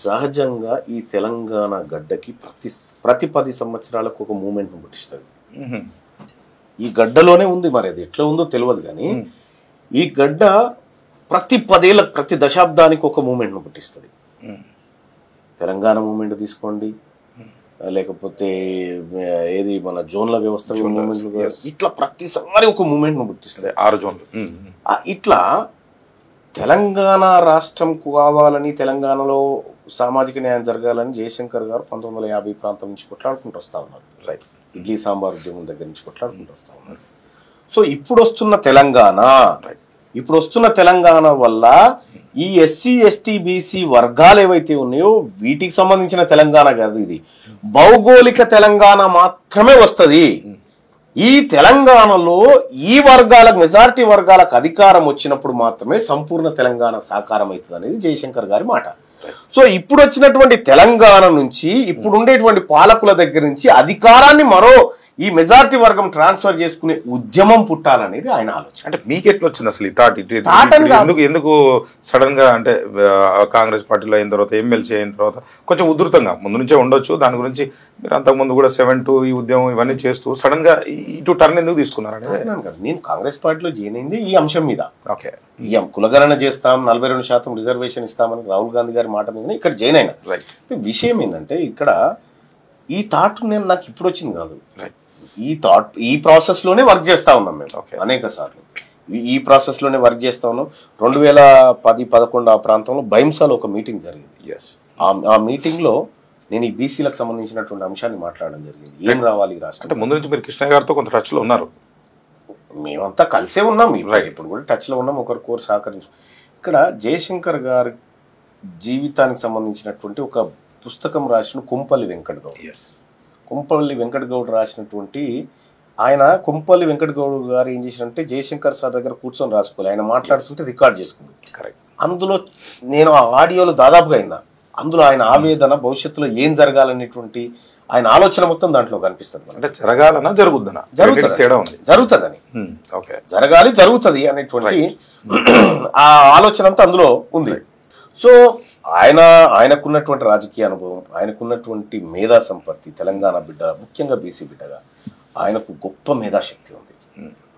B: సహజంగా ఈ తెలంగాణ గడ్డకి ప్రతి 10 సంవత్సరాలకు ఒక మూమెంట్ ను పుట్టిస్తుంది. ఈ గడ్డలోనే ఉంది, మరి అది ఎట్లా ఉందో తెలియదు. కానీ ఈ గడ్డ ప్రతి 10 ఏళ్ళ ప్రతి దశాబ్దానికి ఒక మూమెంట్ ను పుట్టిస్తుంది. తెలంగాణ మూమెంట్ తీసుకోండి, లేకపోతే ఏది మన జోన్ల వ్యవస్థ మూమెంట్, ఇట్లా ప్రతిసారి ఒక మూమెంట్ ను పుట్టిస్తుంది.
A: 6 జోన్లు.
B: ఇట్లా తెలంగాణ రాష్ట్రం కావాలని, తెలంగాణలో సామాజిక న్యాయం జరగాలని జయశంకర్ గారు 1950 ప్రాంతం నుంచి కొట్లాడుకుంటూ వస్తా ఉన్నారు.
A: రైట్.
B: ఇడ్లీ సాంబార్ ఉద్యమం దగ్గర నుంచి కొట్లాడుకుంటూ వస్తా ఉన్నారు. సో ఇప్పుడు వస్తున్న తెలంగాణ వల్ల ఈ ఎస్సీ ఎస్టీ బీసీ వర్గాలు ఏవైతే ఉన్నాయో వీటికి సంబంధించిన తెలంగాణ కాదు, ఇది భౌగోళిక తెలంగాణ మాత్రమే వస్తుంది. ఈ తెలంగాణలో ఈ వర్గాలకు, మెజారిటీ వర్గాలకు అధికారం వచ్చినప్పుడు మాత్రమే సంపూర్ణ తెలంగాణ సాకారం అవుతుంది అనేది జయశంకర్ గారి మాట. సో ఇప్పుడు వచ్చినటువంటి తెలంగాణ నుంచి, ఇప్పుడు ఉండేటువంటి పాలకుల దగ్గర నుంచి అధికారాన్ని మరో ఈ మెజారిటీ వర్గం ట్రాన్స్ఫర్ చేసుకునే ఉద్యమం పుట్టాలనేది ఆయన ఆలోచన.
A: అంటే మీకు ఎట్లా వచ్చింది అసలు ఈ థాట్? ఎందుకు సడన్ గా అంటే కాంగ్రెస్ పార్టీలో అయిన తర్వాత, ఎమ్మెల్సీ అయిన తర్వాత కొంచెం ఉధృతంగా ముందు నుంచే ఉండొచ్చు, దాని గురించి మీరు అంతకుముందు కూడా 7-2 ఈ ఉద్యమం ఇవన్నీ చేస్తూ సడన్ గా ఇటు టర్న్ ఎందుకు తీసుకున్నారు అనేది?
B: నేను కాంగ్రెస్ పార్టీలో జాయిన్ అయింది ఈ అంశం మీద.
A: ఓకే,
B: ఈ కులగణన చేస్తాం, 42% రిజర్వేషన్ ఇస్తామని రాహుల్ గాంధీ గారి మాట మీద ఇక్కడ జాయిన్ అయినా. విషయం ఏంటంటే, ఇక్కడ ఈ థాట్ నాకు ఇప్పుడు వచ్చింది కాదు, ఈ ప్రాసెస్ లోనే వర్క్ చేస్తా ఉన్నాం మేము అనేక సార్లు. ఈ ప్రాసెస్ లోనే వర్క్ చేస్తా ఉన్నాం. 2010-11 ఆ ప్రాంతంలో బైంసాలో ఒక మీటింగ్ జరిగింది. ఆ మీటింగ్ లో నేను ఈ బీసీలకు సంబంధించినటువంటి అంశాన్ని మాట్లాడడం జరిగింది. ఏం రావాలి రాష్ట్రం
A: అంటే, ముందు నుంచి మీరు కృష్ణ గారితో కొంత టచ్ లో ఉన్నారు?
B: మేమంతా కలిసే ఉన్నాం, ఇప్పుడు కూడా టచ్ లో ఉన్నాం, ఒకరికొకరు సహకరించు. ఇక్కడ జయశంకర్ గారి జీవితానికి సంబంధించినటువంటి ఒక పుస్తకం రాసిన కుంపల్లి వెంకట్ గౌడ్ రాసినటువంటి ఆయన, కుంపల్లి వెంకట్ గౌడ్ గారు ఏం చేసినంటే జయశంకర్ సార్ దగ్గర కూర్చొని రాసుకోవాలి, ఆయన మాట్లాడుతుంటే రికార్డ్ చేసుకుంది. కరెక్ట్. అందులో నేను ఆ ఆడియోలో దాదాపుగా అయినా, అందులో ఆయన ఆవేదన, భవిష్యత్తులో ఏం జరగాలనేటువంటి ఆయన ఆలోచన మొత్తం దాంట్లో కనిపిస్తుంది.
A: అంటే జరగాలన్నా జరుగుతుందని,
B: జరగాలి, జరుగుతుంది అనేటువంటి ఆ ఆలోచన అంతా అందులో ఉంది. సో ఆయనకున్నటువంటి రాజకీయ అనుభవం, ఆయనకున్నటువంటి మేధా సంపత్తి, తెలంగాణ బిడ్డ, ముఖ్యంగా బీసీ బిడ్డగా ఆయనకు గొప్ప మేధాశక్తి ఉంది.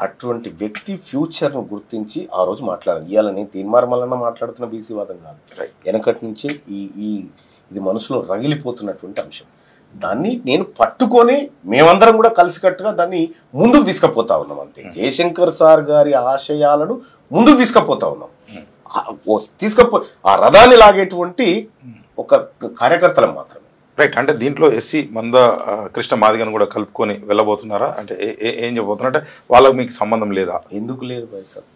B: అటువంటి వ్యక్తి ఫ్యూచర్ను గుర్తించి ఆ రోజు మాట్లాడాలి. ఇవాళ నేను తీర్మార్మలన్నా మాట్లాడుతున్న బీసీ వాదం కాదు, వెనకటి నుంచి ఇది మనసులో రగిలిపోతున్నటువంటి అంశం. దాన్ని నేను పట్టుకొని మేమందరం కూడా కలిసికట్టుగా దాన్ని ముందుకు తీసుకుపోతా ఉన్నాం. అంతే, జయశంకర్ సార్ గారి ఆశయాలను ముందుకు తీసుకుపోతా ఉన్నాం. ఆ రథాన్ని లాగేటువంటి ఒక కార్యకర్తలం మాత్రమే.
A: రైట్. అంటే దీంట్లో ఎస్సీ మంద కృష్ణ మాదిగను కూడా కలుపుకొని వెళ్ళబోతున్నారా? అంటే ఏం చెప్పబోతున్నా అంటే వాళ్ళకి మీకు సంబంధం లేదా?
B: ఎందుకు లేదు భాయ్ సార్?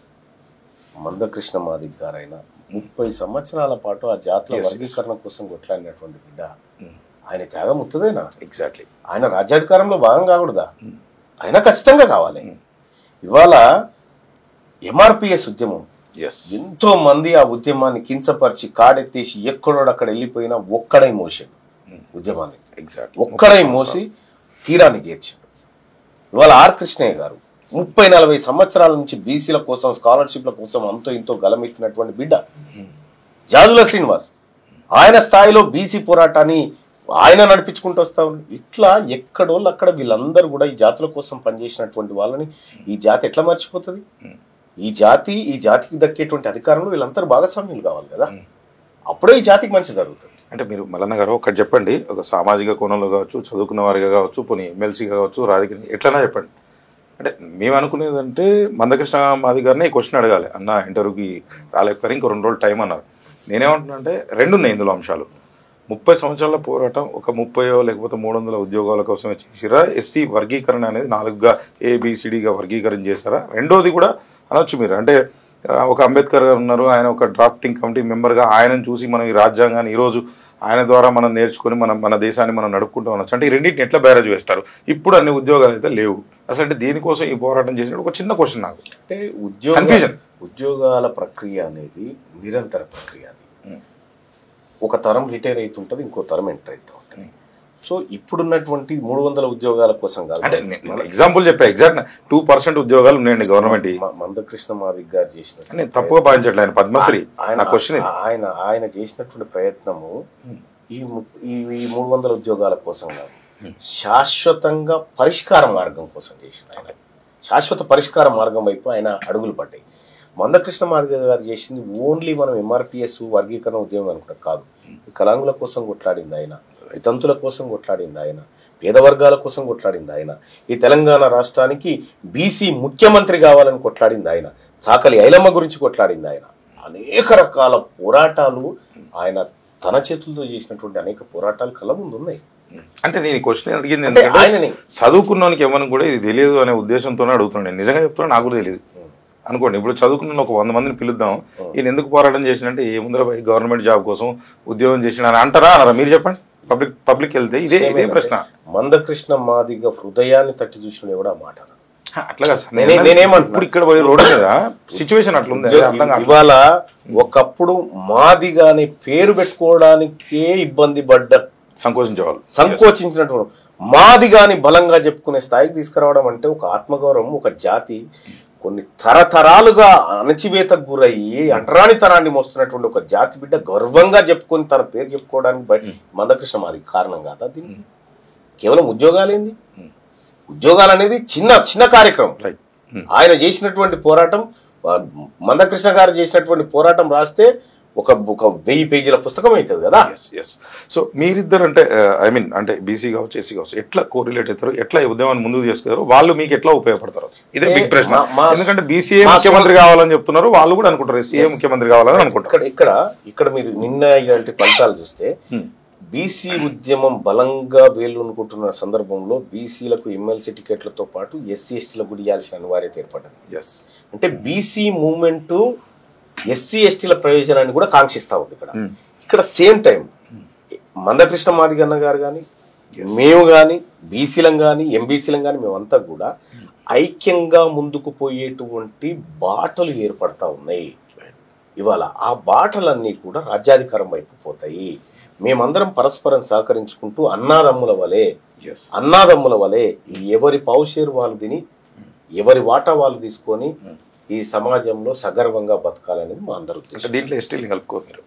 B: మందకృష్ణ మాదిగ గారైనా 30 సంవత్సరాల పాటు ఆ జాతుల వర్గీకరణ కోసం కొట్లాడినటువంటి బిడ్డ, ఆయన త్యాగం ముత్తదేనా?
A: ఎగ్జాక్ట్లీ.
B: ఆయన రాజ్యాధికారంలో భాగం కాకూడదా? ఆయన ఖచ్చితంగా కావాలి. ఇవాళ ఎంఆర్పిఎస్ ఉద్యమం, ఎంతో మంది ఆ ఉద్యమాన్ని కించపరిచి కాడెత్తేసి ఎక్కడోడక్కడ వెళ్ళిపోయినా ఒక్కడై మోసాడు ఉద్యమాన్ని. ఒక్కడై మోసి తీరాన్ని చేర్చాడు. ఇవాళ ఆర్ కృష్ణయ్య గారు 30-40 సంవత్సరాల నుంచి బీసీల కోసం, స్కాలర్షిప్ల కోసం అంతో ఇంతో గలమెత్తినటువంటి బిడ్డ. జాజుల శ్రీనివాస్ ఆయన స్థాయిలో బీసీ పోరాటాన్ని ఆయన నడిపించుకుంటూ వస్తా ఉన్నారు. ఇట్లా ఎక్కడోళ్ళు అక్కడ వీళ్ళందరూ కూడా ఈ జాతుల కోసం పనిచేసినటువంటి వాళ్ళని ఈ జాతి ఎట్లా మర్చిపోతుంది? ఈ జాతికి దక్కేటువంటి అధికారంలో వీళ్ళందరూ భాగస్వామ్యులు కావాలి కదా, అప్పుడే ఈ జాతికి మంచి జరుగుతుంది.
A: అంటే మీరు మల్లన్న గారు ఒకటి చెప్పండి, ఒక సామాజిక కోణంలో కావచ్చు, చదువుకున్న వారిగా కావచ్చు, పోనీ ఎమ్మెల్సీగా కావచ్చు, రాజకీయ ఎట్లన్నా చెప్పండి. అంటే మేము అనుకునేదంటే మందకృష్ణ మాది గారిని క్వశ్చన్ అడగాలి, అన్న ఇంటర్వ్యూకి రాలేకపోయారు, ఇంకో 2 రోజులు టైం అన్నారు. నేనేమంటున్నా అంటే 2 ఉన్నాయి ఇందులో అంశాలు. 30 సంవత్సరాల పోరాటం ఒక 30 లేకపోతే 300 ఉద్యోగాల కోసమే చేసిరా? ఎస్సీ వర్గీకరణ అనేది 4గా ABCDగా వర్గీకరణ చేశారా? రెండోది కూడా అనొచ్చు మీరు, అంటే ఒక అంబేద్కర్ గారు ఉన్నారు, ఆయన ఒక డ్రాఫ్టింగ్ కమిటీ మెంబర్గా ఆయనను చూసి మనం ఈ రాజ్యాంగాన్ని ఈరోజు ఆయన ద్వారా మనం నేర్చుకుని మన దేశాన్ని మనం నడుపుకుంటూ ఉండొచ్చు. అంటే ఈ రెండింటిని ఎట్లా బ్యారేజ్ వేస్తారు? ఇప్పుడు అన్ని ఉద్యోగాలు అయితే లేవు అసలు. అంటే దీనికోసం ఈ పోరాటం చేసినప్పుడు ఒక చిన్న క్వశ్చన్ నాకు,
B: అంటే ఉద్యోగాల ప్రక్రియ అనేది నిరంతర ప్రక్రియ. ఒక తరం రిటైర్ అవుతుంటుంది, ఇంకో తరం ఎంటర్ అవుతూ ఉంటుంది. సో ఇప్పుడున్నటువంటి 300 ఉద్యోగాల కోసం కాదు,
A: అంటే ఎగ్జాంపుల్ చెప్పా, ఎగ్జాక్ట్ 2% ఉద్యోగాలు ఉన్నాయండి గవర్నమెంట్.
B: మందకృష్ణ మాదిగ గారు చేసిన,
A: నేను తప్పుగా భావించట్లేదు, ఆయన పద్మశ్రీ.
B: ఆయన చేసినటువంటి ప్రయత్నము ఈ 300 ఉద్యోగాల కోసం కాదు, శాశ్వతంగా పరిష్కార మార్గం కోసం చేసిన ఆయన. శాశ్వత పరిష్కార మార్గం వైపు ఆయన అడుగులు పడ్డాయి. మందకృష్ణ మాదిగ గారు చేసింది ఓన్లీ మనం ఎంఆర్పిఎస్ వర్గీకరణ ఉద్యమం అనుకుంటా కాదు. కలాంగుల కోసం కొట్లాడింది ఆయన, తంతుల కోసం కొట్లాడింది ఆయన, పేద వర్గాల కోసం కొట్లాడింది ఆయన, ఈ తెలంగాణ రాష్ట్రానికి బీసీ ముఖ్యమంత్రి కావాలని కొట్లాడింది ఆయన, సాకలి ఐలమ్మ గురించి కొట్లాడింది ఆయన. అనేక రకాల పోరాటాలు ఆయన తన చేతులతో చేసినటువంటి అనేక పోరాటాలు కళ్ళ ముందు ఉన్నాయి.
A: అంటే నేను క్వశ్చన్ అడిగింది ఏంటంటే, చదువుకున్నానికి ఏమని కూడా ఇది తెలియదు అనే ఉద్దేశంతోనే అడుగుతున్నాను. నేను నిజంగా చెప్తున్నా, నాకు కూడా తెలియదు అనుకోండి. ఇప్పుడు చదువుకున్న ఒక 100 మందిని పిలుద్దాం, ఈయన ఎందుకు పోరాటం చేసినంటే ఏముందర గవర్నమెంట్ జాబ్ కోసం ఉద్యోగం చేసిన అంటారా అనరా? మీరు చెప్పండి. పబ్లిక్ వెళ్తే ఇదే ప్రశ్న.
B: మందకృష్ణ మాదిగ హృదయాన్ని తట్టి చూసిన కూడా మాట
A: అట్లా కాదు సార్. నేనేమంటున్నా, ఇక్కడ పోయి రోడ్డు మీద సిచ్యువేషన్ అట్లుంది.
B: ఇవాళ ఒకప్పుడు మాదిగ అనే పేరు పెట్టుకోవడానికే ఇబ్బంది పడ్డ, సంకోచించినటువంటి మాదిగాని బలంగా చెప్పుకునే స్థాయికి తీసుకురావడం అంటే ఒక ఆత్మగౌరవం. ఒక జాతి కొన్ని తరతరాలుగా అణచివేతకు గురయ్యి అంటరాని తరాన్ని మోస్తున్నటువంటి ఒక జాతి బిడ్డ గర్వంగా చెప్పుకొని తన పేరు చెప్పుకోవడానికి మందకృష్ణ మాదిగ కారణం కాదా? దీన్ని కేవలం ఉద్యోగాలేంది? ఉద్యోగాలు అనేది చిన్న కార్యక్రమం. ఆయన చేసినటువంటి పోరాటం, మందకృష్ణ గారు చేసినటువంటి పోరాటం రాస్తే ఒక 1000 పేజీల పుస్తకం అవుతుంది కదా.
A: సో మీరిద్దరు అంటే అంటే బీసీ కావచ్చు, ఎస్సీ కావచ్చు, ఎట్లా కోరిలేట్ అవుతారు, ఎట్లా ఉద్యమాన్ని ముందుకు చేస్తారు, వాళ్ళు మీకు ఎట్లా ఉపయోగపడతారు? ఇదే బిగ్ ప్రశ్న. ఎందుకంటే బీసీఏ ముఖ్యమంత్రి కావాలని చెప్తున్నారు, వాళ్ళు కూడా అనుకుంటారు ఎస్సీఏ ముఖ్యమంత్రి కావాలని అనుకుంటారు.
B: ఇక్కడ మీరు నిన్న ఇలాంటి ఫలితాలు చూస్తే బీసీ ఉద్యమం బలంగా వేలునుకుంటున్న సందర్భంలో బీసీలకు ఎమ్మెల్సీ టికెట్లతో పాటు ఎస్సీ ఎస్టీలకు కూడా ఇవ్వాల్సిన అనివార్యత ఏర్పడ్డది. అంటే బీసీ మూవ్మెంట్ ఎస్సీ ఎస్టీల ప్రయోజనాన్ని కూడా కాంక్షిస్తా ఉంది. ఇక్కడ సేమ్ టైం మందకృష్ణ మాదిగన్న గారు కానీ, మేము కానీ, బీసీలం కానీ, ఎంబీసీలం కానీ, మేమంతా కూడా ఐక్యంగా ముందుకు పోయేటువంటి బాటలు ఏర్పడతా ఉన్నాయి. ఇవాళ ఆ బాటలన్నీ కూడా రాజ్యాధికారం వైపు పోతాయి. మేమందరం పరస్పరం సహకరించుకుంటూ అన్నాదమ్ముల వలె ఎవరి పావుషేరు వాళ్ళు తిని, ఎవరి వాటా వాళ్ళు తీసుకొని ఈ సమాజంలో సగర్వంగా బతకాలనేది మా అందరూ.
A: దీంట్లో ఎస్టీలు కలుపుకోరు.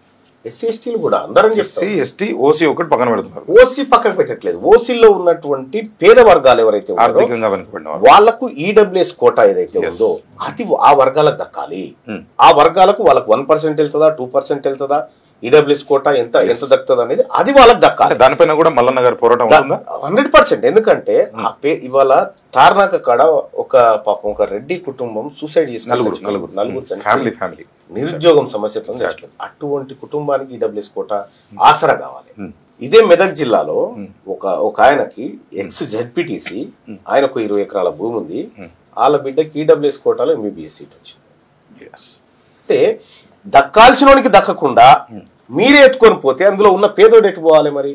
B: ఎస్సీ ఎస్టీలు కూడా అందరం
A: ఎస్సీ ఎస్టీ ఓసీ ఒకటి పక్కన పెడుతున్నారు.
B: ఓసీ పక్కన పెట్టట్లేదు. ఓసీలో ఉన్నటువంటి పేద వర్గాలు ఎవరైతే
A: ఆర్థికంగా వెనుకబడిన
B: వాళ్లకు ఈడబ్ల్యూఎస్ కోటా ఏదైతే ఉందో అది ఆ వర్గాలకు దక్కాలి. ఆ వర్గాలకు వాళ్ళకు 1% వెళ్తుందా 2% వెళ్తుందా ఈడబ్ల్యూఎస్ కోటా ఎంత దక్కుతుంది అనేది అది వాళ్ళకి దక్కాలి.
A: దానిపైన కూడా మల్లన్న గారి పోరాటం
B: 100%. ఎందుకంటే ఇవాళ తార్నాక కాడ ఒక రెడ్డి కుటుంబం సూసైడ్ చేసి నలుగురు నిరుద్యోగం సమస్యతో అటువంటి కుటుంబానికి ఈడబ్ల్యూఎస్ కోటా ఆసరా కావాలి. ఇదే మెదక్ జిల్లాలో ఒక ఆయనకి ఎక్స్ జెడ్పీటీసీ ఆయనకు 20 ఎకరాల భూమి ఉంది. వాళ్ళ బిడ్డకి ఈడబ్ల్యూఎస్ కోటాలో ఎంబీబీఎస్ సీట్ వచ్చింది. అంటే దక్కాల్సినోనికి దక్కకుండా మీరే ఎత్తుకొని పోతే అందులో ఉన్న పేదోడు ఎట్టు పోవాలి మరి?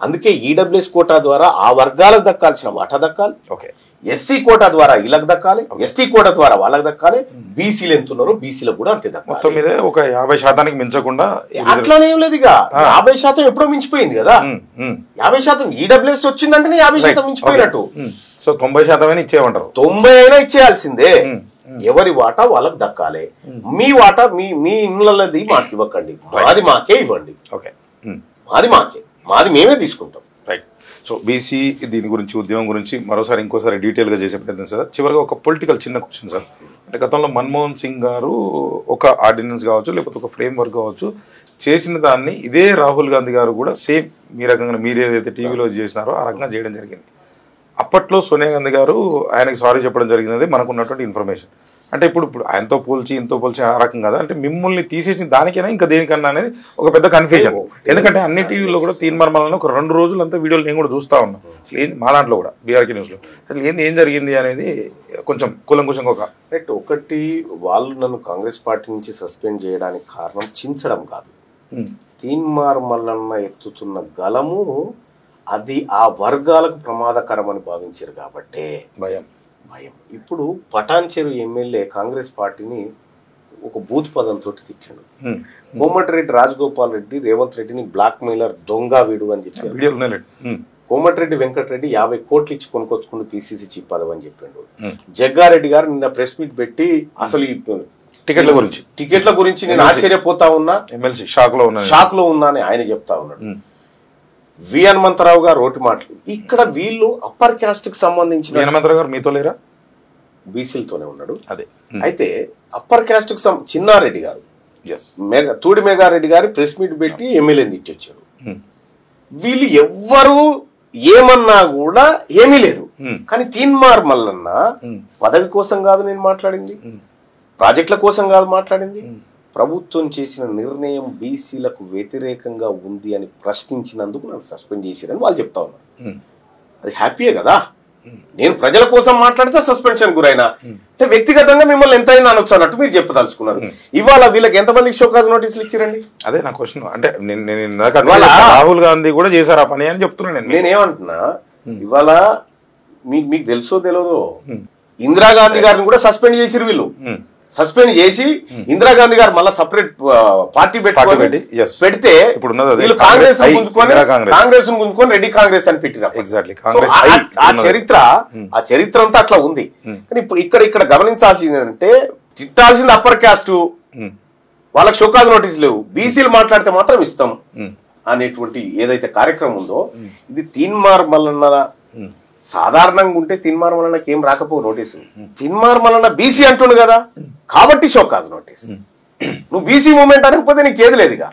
B: అందుకే ఈడబ్ల్యూఎస్ కోటా ద్వారా ఆ వర్గాలకు దక్కాల్సిన వాటా దక్కాలి. ఎస్సీ కోటా ద్వారా వీళ్ళకి దక్కాలి, ఎస్టీ కోటా ద్వారా వాళ్ళకి దక్కాలి. బీసీలు ఎంత ఉన్నారో బీసీలకు కూడా అంతే దక్కాలి.
A: మొత్తం మీద ఒక 50% మించకుండా
B: అట్లానేం లేదు. ఇక 50% ఎప్పుడో మించిపోయింది కదా. 50% ఈడబ్ల్యూఎస్ వచ్చిందంటే 50% మించిపోయినట్టు.
A: సో 90% ఇచ్చేయమంటారు.
B: 90 అయినా ఇచ్చేయాల్సిందే. ఎవరి వాటా వాళ్ళకి దక్కాలి. మీ వాటా మీ ఇళ్ళది మాకు ఇవ్వకండి, మాది మాకే ఇవ్వండి. మాది మేమే తీసుకుంటాం.
A: రైట్. సో బీసీ దీని గురించి ఉద్యమం గురించి మరోసారి ఇంకోసారి డీటెయిల్గా చేసే ప్రయత్నం సార్. చివరిగా ఒక పొలిటికల్ చిన్న క్వశ్చన్ సార్. అంటే గతంలో మన్మోహన్ సింగ్ గారు ఒక ఆర్డినెన్స్ కావచ్చు లేకపోతే ఒక ఫ్రేమ్ వర్క్ కావచ్చు చేసిన దాన్ని ఇదే రాహుల్ గాంధీ గారు కూడా సేమ్ మీ రకంగా మీరు ఏదైతే టీవీలో చేసినారో ఆ రకంగా చేయడం జరిగింది. అప్పట్లో సోనియా గాంధీ గారు ఆయనకి సారీ చెప్పడం జరిగినది మనకు ఉన్నటువంటి ఇన్ఫర్మేషన్. అంటే ఇప్పుడు ఆయనతో పోల్చి ఇంతో పోల్చి ఆ రకం కదా, అంటే మిమ్మల్ని తీసేసిన దానికైనా ఇంకా దేనికన్నా అనేది ఒక పెద్ద కన్ఫ్యూజన్. ఎందుకంటే అన్ని టీవీల్లో కూడా తీర్మానం ఒక 2 రోజులు అంతా వీడియోలు నేను కూడా చూస్తూ ఉన్నాను. అసలు మా దాంట్లో కూడా బీఆర్కే న్యూస్లో అసలు ఏం జరిగింది అనేది కొంచెం కూలంకుశంగా
B: ఒకటి వాళ్ళు నన్ను కాంగ్రెస్ పార్టీ నుంచి సస్పెండ్ చేయడానికి కారణం చించడం కాదు. తీన్మార్ మల్లన్న ఎత్తుతున్న గలము అది ఆ వర్గాలకు ప్రమాదకరం అని భావించారు కాబట్టే భయం. ఇప్పుడు పటాన్చెరు ఎమ్మెల్యే కాంగ్రెస్ పార్టీని ఒక బూత్ పదంతో తిట్టాడు. కోమటిరెడ్డి రాజగోపాల్ రెడ్డి రేవంత్ రెడ్డిని బ్లాక్ మెయిలర్ దొంగ వీడు అని చెప్పాడు. కోమటిరెడ్డి వెంకటరెడ్డి 50 కోట్లు ఇచ్చి కొనుకొచ్చుకుని పిసిసి చీఫ్ పదవి అని చెప్పాడు. జగ్గారెడ్డి గారు నిన్న ప్రెస్ మీట్ పెట్టి అసలు టికెట్ల గురించి నేను ఆశ్చర్యపోతా ఉన్నా,
A: ఎమ్మెల్సీ
B: షాక్ లో ఉన్నా అని ఆయన చెప్తా ఉన్నాడు. వి హనుమంతరావు గారు రోటి మాటలు. ఇక్కడ వీళ్ళు అప్పర్ క్యాస్ట్ కి సంబంధించిన
A: హనుమంతరావు గారు మీతో లేరా?
B: బీసీలతోనే ఉన్నాడు. అదే అయితే అప్పర్ క్యాస్ట్ కి చిన్నారెడ్డి గారు తూడి మెగారెడ్డి గారి ప్రెస్ మీట్ పెట్టి ఎమ్మెల్యేని తిట్టొచ్చారు. వీళ్ళు ఎవ్వరు ఏమన్నా కూడా ఏమీ లేదు. కానీ తీన్మార్ మల్లన్న పదవి కోసం కాదు నేను మాట్లాడింది, ప్రాజెక్టుల కోసం కాదు మాట్లాడింది, ప్రభుత్వం చేసిన నిర్ణయం బీసీలకు వ్యతిరేకంగా ఉంది అని ప్రశ్నించినందుకు నన్ను సస్పెండ్ చేశారని వాళ్ళు చెప్తా ఉన్నారు. అది హ్యాపీయే కదా. నేను ప్రజల కోసం మాట్లాడితే సస్పెన్షన్ గురైనా అంటే వ్యక్తిగతంగా మిమ్మల్ని ఎంతైనా అనొచ్చు అన్నట్టు మీరు చెప్పదలుచుకున్నారు. ఇవాళ వీళ్ళకి ఎంతమందికి షోకాజ్ నోటీసులు ఇచ్చారండి?
A: అదే నా క్వశ్చన్. అంటే రాహుల్ గాంధీ కూడా చేశారు ఆ పని అని చెప్తున్నాను.
B: నేనేమంటున్నా, ఇవాళ మీకు తెలుసో తెలియదో ఇందిరాగాంధీ గారిని కూడా సస్పెండ్ చేసిరు వీళ్ళు. సస్పెండ్ చేసి ఇందిరాగాంధీ గారు మళ్ళీ సపరేట్ పార్టీ పెడితే వీళ్ళు కాంగ్రెస్ గుంజుకొని రెడ్డి కాంగ్రెస్ అని పెట్టినారు. ఆ చరిత్ర అంతా అట్లా ఉంది. కానీ ఇక్కడ గమనించాల్సింది ఏంటంటే తిట్టాల్సింది అప్పర్ క్యాస్ట్, వాళ్ళకి షోకాజ్ నోటీసులు లేవు, బీసీలు మాట్లాడితే మాత్రం ఇస్తాం అనేటువంటి ఏదైతే కార్యక్రమం ఉందో ఇది తీన్మార్ మల్లన్న సాధారణంగా ఉంటే తీన్మార్ మల్లన్నకి ఏం రాకపో నోటీసు. తీన్మార్ మల్లన్న బీసీ అంటుండు కదా కాబట్టి షోకాజ్ నోటీస్. నువ్వు బీసీ మూవ్మెంట్ అనకపోతే నీకు ఏది లేదు. ఇక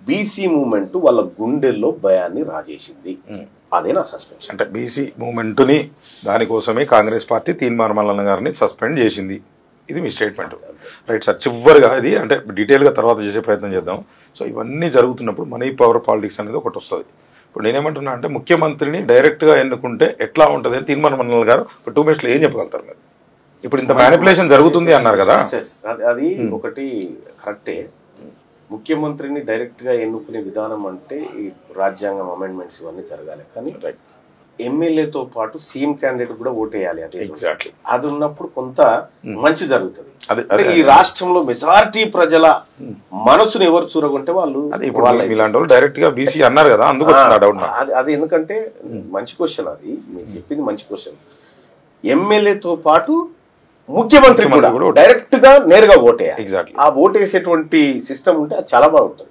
B: బీసీ మూవ్మెంట్ వాళ్ళ గుండెల్లో భయాన్ని రాజేసింది. అదే నా సస్పెన్షన్.
A: అంటే బీసీ మూవ్మెంట్ ని దానికోసమే కాంగ్రెస్ పార్టీ తీన్మార్ మల్లన్న గారిని సస్పెండ్ చేసింది. ఇది మీ స్టేట్మెంట్. Right sir. చివరిగా ఇది అంటే డీటెయిల్గా తర్వాత చేసే ప్రయత్నం చేద్దాం. సో ఇవన్నీ జరుగుతున్నప్పుడు మనీ పవర్ పాలిటిక్స్ అనేది ఒకటి వస్తుంది. ఇప్పుడు నేనేమంటున్నా అంటే ముఖ్యమంత్రిని డైరెక్ట్గా ఎన్నుకుంటే ఎట్లా ఉంటుంది అని తీన్మార్ మల్లన్న గారు ఒక 2 minutes ఏం చెప్పగలుగుతారు మీరు? ఇప్పుడు ఇంత మ్యానిపులేషన్ జరుగుతుంది అన్నారు కదా.
B: అది ఒకటి కరెక్టే. ముఖ్యమంత్రిని డైరెక్ట్ గా ఎన్నుకునే విధానం అంటే ఈ రాజ్యాంగం అమెండ్మెంట్స్ ఇవన్నీ జరగాలి. కానీ ఎమ్మెల్యేతో పాటు సీఎం క్యాండిడేట్ కూడా ఓటేయాలి. అదే ఎగ్జాక్ట్లీ అది ఉన్నప్పుడు కొంత మంచి జరుగుతుంది. ఈ రాష్ట్రంలో మెజారిటీ ప్రజల మనసును ఎవరు చూరగొంటే వాళ్ళు
A: డైరెక్ట్ గా బీసీ అన్నారు కదా, అందుకు
B: అది ఎందుకంటే మంచి క్వశ్చన్. అది మీరు చెప్పింది మంచి క్వశ్చన్. ఎమ్మెల్యేతో పాటు ముఖ్యమంత్రి కూడా డైరెక్ట్ గా నేరుగా ఓటేయాలి.
A: ఎగ్జాక్ట్లీ.
B: ఆ ఓటేసేటువంటి సిస్టమ్ ఉంటే అది చాలా బాగుంటుంది.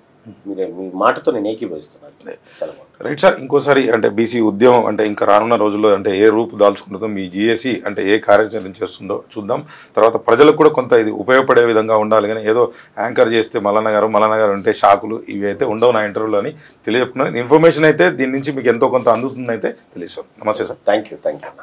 B: మీ మాటతో నేను ఏకీభవిస్తున్నాను. చాలా బాగుంటుంది.
A: రైట్ సార్, ఇంకోసారి అంటే బీసీ ఉద్యమం అంటే ఇంకా రానున్న రోజుల్లో అంటే ఏ రూపు దాల్చుకుంటుందో, మీ జీఏసీ అంటే ఏ కార్యాచరణ చేస్తుందో చూద్దాం. తర్వాత ప్రజలకు కూడా కొంత ఇది ఉపయోగపడే విధంగా ఉండాలి, కానీ ఏదో యాంకర్ చేస్తే మల్లన్న గారు అంటే షాకులు ఇవి అయితే ఉండవు నా ఇంటర్వ్యూలో అని తెలియజేస్తున్నాను. ఇన్ఫర్మేషన్ అయితే దీని నుంచి మీకు ఎంతో కొంత అందుతుందని అయితే తెలియదు సార్. నమస్తే సార్.
B: థ్యాంక్ యూ అన్న.